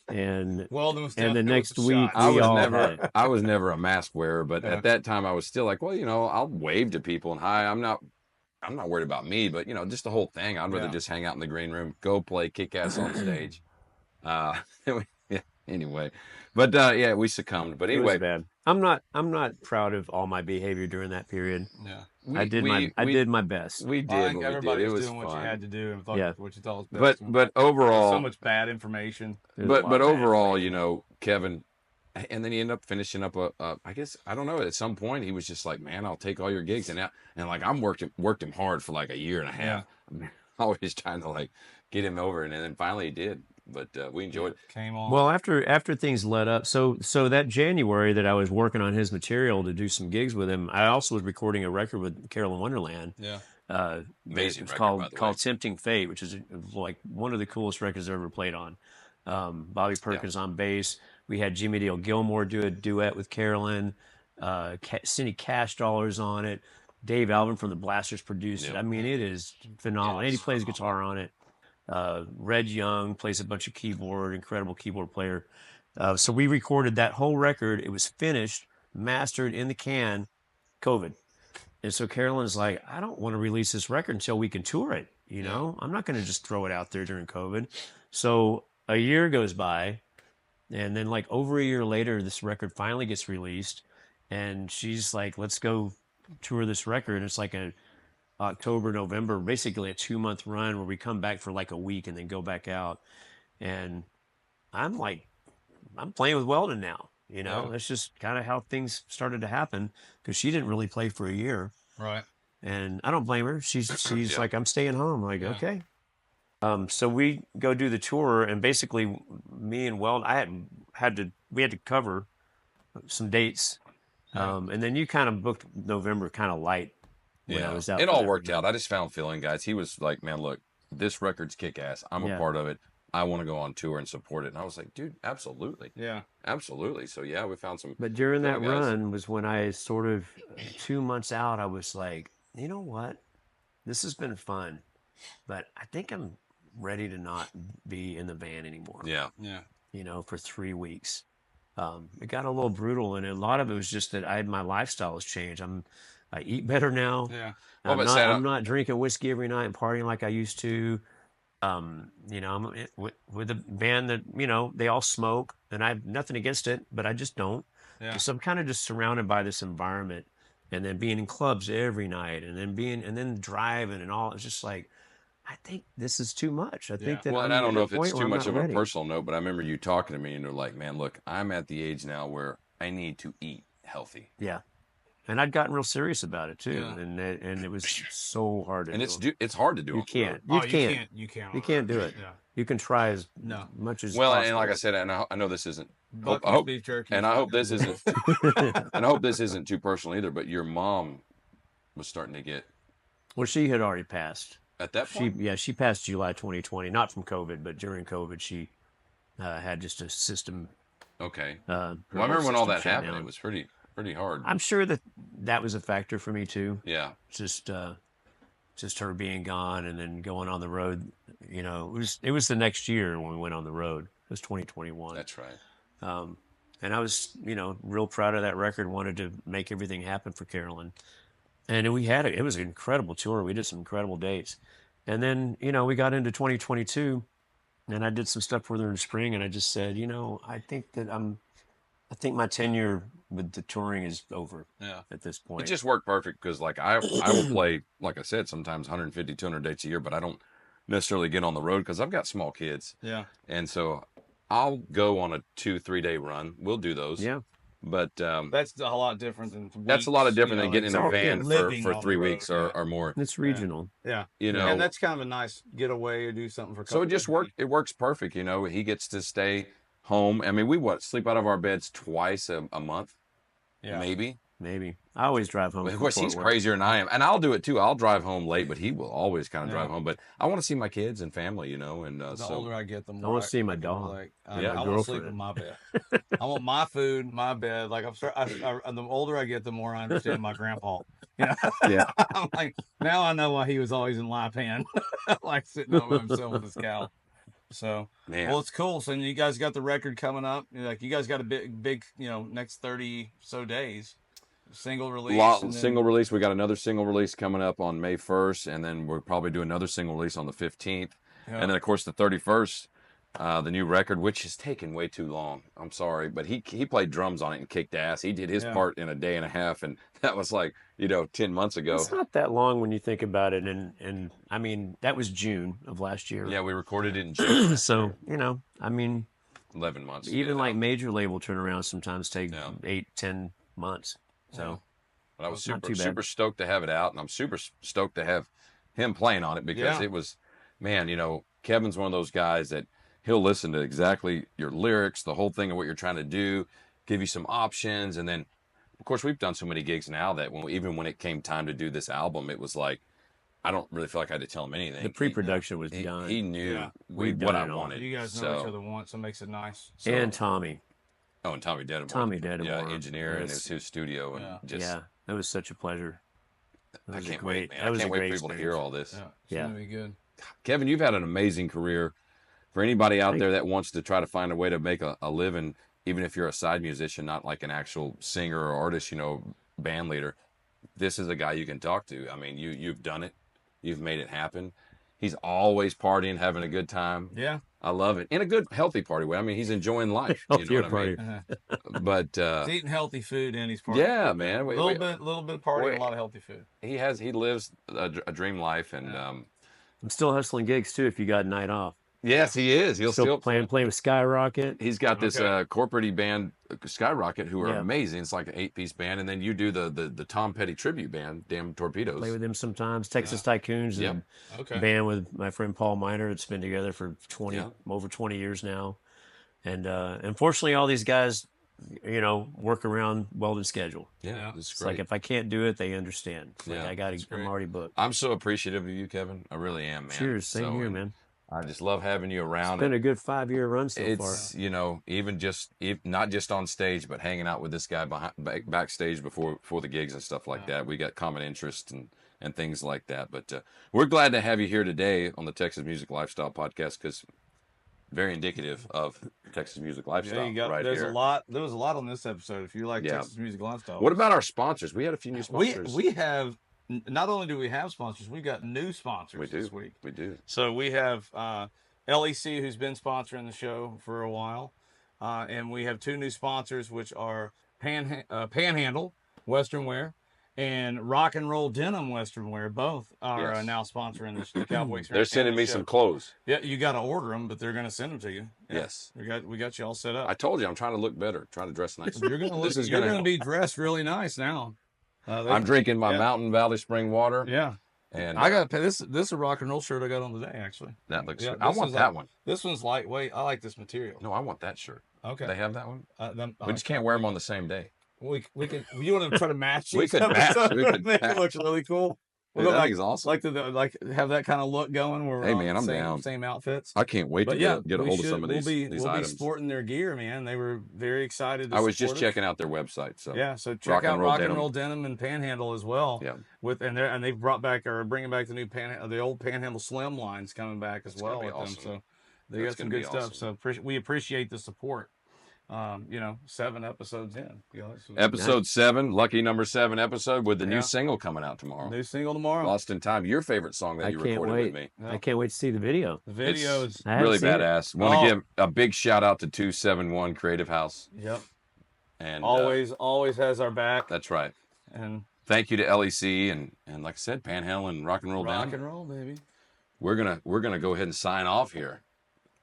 And Weldon was and the next week I we was all never had it. I was never a mask wearer, but Yeah. at that time I was still like, well, I'll wave to people and hi. I'm not worried about me, but just the whole thing. I'd rather just hang out in the green room, go play, kick ass on stage. Yeah. Anyway, but yeah, we succumbed. But It was anyway, bad. I'm not proud of all my behavior during that period. Yeah. I did my best. We I did think what we everybody did. It was was doing what you fun. had to do and thought what you thought was But best. but overall, so much bad information. But overall, Kevin, and then he ended up finishing up I guess I don't know. At some point, he was just like, "Man, I'll take all your gigs," and like I'm worked him hard for like a year and a half. Yeah. Always trying to like get him over, and then finally he did. But we enjoyed it. Came on. Well, after things let up, so that January that I was working on his material to do some gigs with him, I also was recording a record with Carolyn Wonderland. Yeah. Amazing It's record, called Tempting Fate, which is like one of the coolest records I've ever played on. Bobby Perkins on bass. We had Jimmy Dale Gilmore do a duet with Carolyn. Cindy Cash Dollars on it. Dave Alvin from the Blasters produced it. I mean, it is phenomenal. And he plays guitar on it. Red Young plays a bunch of keyboard, incredible keyboard player. So we recorded that whole record. It was finished, mastered in the can, COVID. And so Carolyn's like, I don't want to release this record until we can tour it. I'm not going to just throw it out there during COVID. So a year goes by, and then like over a year later, this record finally gets released, and she's like, let's go tour this record. And it's like a October, November, basically a 2-month run where we come back for like a week and then go back out. And I'm playing with Weldon now. That's just kind of how things started to happen, because she didn't really play for a year. Right. And I don't blame her. She's like, I'm staying home. I'm like, okay. So we go do the tour, and basically me and Weldon, we had to cover some dates. And then you kind of booked November kind of light. Yeah, I was out it all worked out. I just found feeling, guys. He was like, man, look, this record's kick ass. I'm a part of it. I want to go on tour and support it. And I was like, dude, absolutely. Yeah. Absolutely. So, yeah, we found some. But during that run was when I sort of, 2 months out, I was like, you know what? This has been fun, but I think I'm ready to not be in the van anymore. Yeah. Yeah. For 3 weeks. It got a little brutal, and a lot of it was just that my lifestyle has changed. I eat better now. Yeah. I'm not drinking whiskey every night and partying like I used to. I'm with a band that, they all smoke, and I have nothing against it, but I just don't. Yeah. So I'm kind of just surrounded by this environment, and then being in clubs every night, and then driving and all. It's just like, I think this is too much. I think that. Well, and I don't know if it's too much of ready. a personal note, but I remember you talking to me, and you're like, man, look, I'm at the age now where I need to eat healthy. Yeah. And I'd gotten real serious about it too, Yeah. and it was so hard to And do. it's hard to do. You can't. You can't do it. Yeah. You can try as No. much as Well, possible. and like I said, and I know this isn't. Buckwheat I hope, beef jerky. and I hope this isn't. And I hope this isn't too personal either. But your mom was starting to get. Well, she had already passed. At that point, She passed July 2020, not from COVID, but during COVID, she had just a system. Okay. Well, I remember when all that shut happened. down. It was pretty hard. I'm sure that was a factor for me too. Yeah. Just her being gone and then going on the road. It was the next year when we went on the road. It was 2021. That's right. And I was, real proud of that record. Wanted to make everything happen for Carolyn. And we had it. It was an incredible tour. We did some incredible dates. And then, we got into 2022, and I did some stuff with her in the spring, and I just said, I think my tenure with the touring is over. Yeah. At this point. It just worked perfect because, like, I will play, like I said, sometimes 150, 200 dates a year, but I don't necessarily get on the road because I've got small kids. Yeah. And so I'll go on a 2-3 day run. We'll do those. Yeah. But that's a lot different than weeks, that's a lot of different than getting in a van for 3 weeks road, or more. It's regional. Yeah. And that's kind of a nice getaway or do something for. So it just worked. It works perfect. He gets to stay home. I mean, we sleep out of our beds twice a month, maybe. maybe. I always drive home. Of from course, Fort he's Worth. crazier than I am, and I'll do it too. I'll drive home late, but he will always kind of drive home. But I want to see my kids and family, you know. And The older I get, the more I want to see my can dog. relate. Yeah, I want to sleep in my bed. I want my food, my bed. Like the older I get, the more I understand my grandpa. You know, Yeah. I'm like, now I know why he was always in Lipan, like sitting home by himself with his cow. So, Man. well, it's cool. So you guys got the record coming up. Like you guys got a big, next 30 so days. Single release. Single release. We got another single release coming up on May 1st, and then we'll probably do another single release on the 15th. Yeah. And then, of course, the 31st, the new record, which has taken way too long. I'm sorry, but he played drums on it and kicked ass. He did his part in a day and a half, and that was like, 10 months ago. It's not that long when you think about it, and I mean, that was June of last year. Yeah, we recorded it in June. So, I mean, 11 months. Even like major label turnarounds sometimes take 8-10 months. So, but I was super stoked to have it out, and I'm super stoked to have him playing on it because it was, man, Kevin's one of those guys that he'll listen to exactly your lyrics, the whole thing of what you're trying to do, give you some options, and then, of course, we've done so many gigs now that even when it came time to do this album, it was like, I don't really feel like I had to tell him anything. The pre-production was done. He knew what I wanted. You guys know each other once, so it makes it nice. And Tommy. Oh, and Tommy Dedamore. Yeah, engineer, and it was his studio. And that was such a pleasure. I can't wait, man. I can't wait for people to hear all this. It's going to be good. Kevin, you've had an amazing career. For anybody out there that wants to try to find a way to make a living, even if you're a side musician, not like an actual singer or artist, band leader, this is a guy you can talk to. I mean, you've done it. You've made it happen. He's always partying, having a good time. Yeah. I love it. In a good, healthy party way. I mean, he's enjoying life. You know what I mean? But he's eating healthy food and he's partying. Yeah, man. A little bit of partying, a lot of healthy food. He lives a dream life, and I'm still hustling gigs too. If you got a night off. Yes, he is. He'll still playing with Skyrocket. He's got this corporate-y band, Skyrocket, who are amazing. It's like an 8-piece band, and then you do the Tom Petty tribute band, Damn Torpedoes. Play with them sometimes. Texas Tycoons, and band with my friend Paul Miner. It's been together for over 20 years now, and unfortunately, all these guys, work around Weldon's schedule. Yeah, it's like if I can't do it, they understand. Like I'm already booked. I'm so appreciative of you, Kevin. I really am, man. Cheers, same here, man. I just love having you around. It's been a good 5-year run so far. It's, even not just on stage, but hanging out with this guy backstage before the gigs and stuff like that. We got common interests and things like that. But we're glad to have you here today on the Texas Music Lifestyle Podcast because very indicative of Texas Music Lifestyle. There was a lot on this episode. If you like Texas Music Lifestyle. What about our sponsors? We had a few new sponsors. We have. Not only do we have sponsors, we got new sponsors this week. We do. So we have LEC, who's been sponsoring the show for a while, and we have 2 new sponsors, which are Panhandle Western Wear and Rock and Roll Denim Western Wear. Both are now sponsoring the Cowboy Experience. They're sending me some clothes. Yeah, you got to order them, but they're going to send them to you. Yeah. Yes, we got you all set up. I told you I'm trying to look better, trying to dress nice. You're going to be dressed really nice now. I'm drinking my Mountain Valley Spring water. Yeah. And I got this. This is a rock and roll shirt I got on today, actually. That looks good. I want that one. This one's lightweight. I like this material. No, I want that shirt. Okay. They have that one? We just can't wear them on the same day. We can. You want to try to match? We could match. It looks really cool. Dude, that is awesome. Like have that kind of look going. Where hey man, I'm down. Same outfits. I can't wait to get a hold of some of these items. We'll be sporting their gear, man. They were very excited. I was just checking out their website. So so check out Rock and Roll Denim and Panhandle as well. Yeah. And they've brought back or bringing back the new the old Panhandle Slim lines coming back as well with them. So they got some good stuff. So we appreciate the support. 7 episodes in. Episode 7, lucky number 7 episode with the new single coming out tomorrow. New single tomorrow. Lost in Time. Your favorite song that you recorded with me. I can't wait to see the video. The video is really badass. Want to give a big shout out to 271 Creative House. Yep. And always has our back. That's right. And thank you to LEC and like I said, Panhandle and Rock and Roll Down. Rock and roll, baby. We're gonna go ahead and sign off here.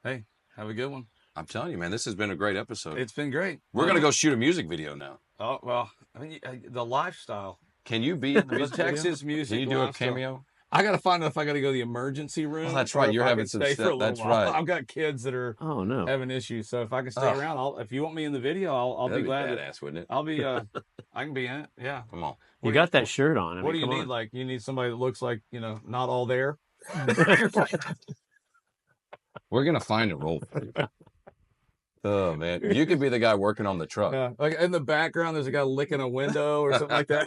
Hey, have a good one. I'm telling you, man, this has been a great episode. It's been great. We're going to go shoot a music video now. Oh, well, I mean, the lifestyle. Can you be in the Texas music Can you do lifestyle. a cameo? I got to find out if I got to go to the emergency room. Oh, that's or right. if You're I having can some stay stuff. for a little That's while. right. I've got kids that are Oh no. having issues. So if I can stay around, if you want me in the video, I'll be That'd glad. badass, wouldn't it? I'll be. I can be in it. Yeah. Come on. You got that shirt on. I What mean, do you come need? on. Like you need somebody that looks like not all there. We're gonna find a role for you. Oh man, you could be the guy working on the truck. Yeah, like in the background, there's a guy licking a window or something like that.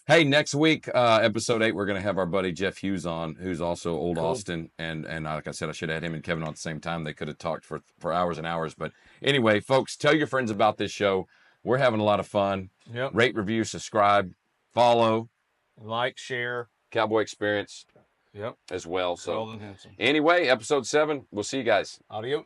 Hey, next week, episode 8, we're going to have our buddy Jeff Hughes on, who's also old Cool. Austin. And like I said, I should have had him and Kevin on at the same time. They could have talked for hours and hours. But anyway, folks, tell your friends about this show. We're having a lot of fun. Yep. Rate, review, subscribe, follow. Like, share. Cowboy Experience Yep. as well. So Weldon Henson. anyway, episode 7, we'll see you guys. Adios.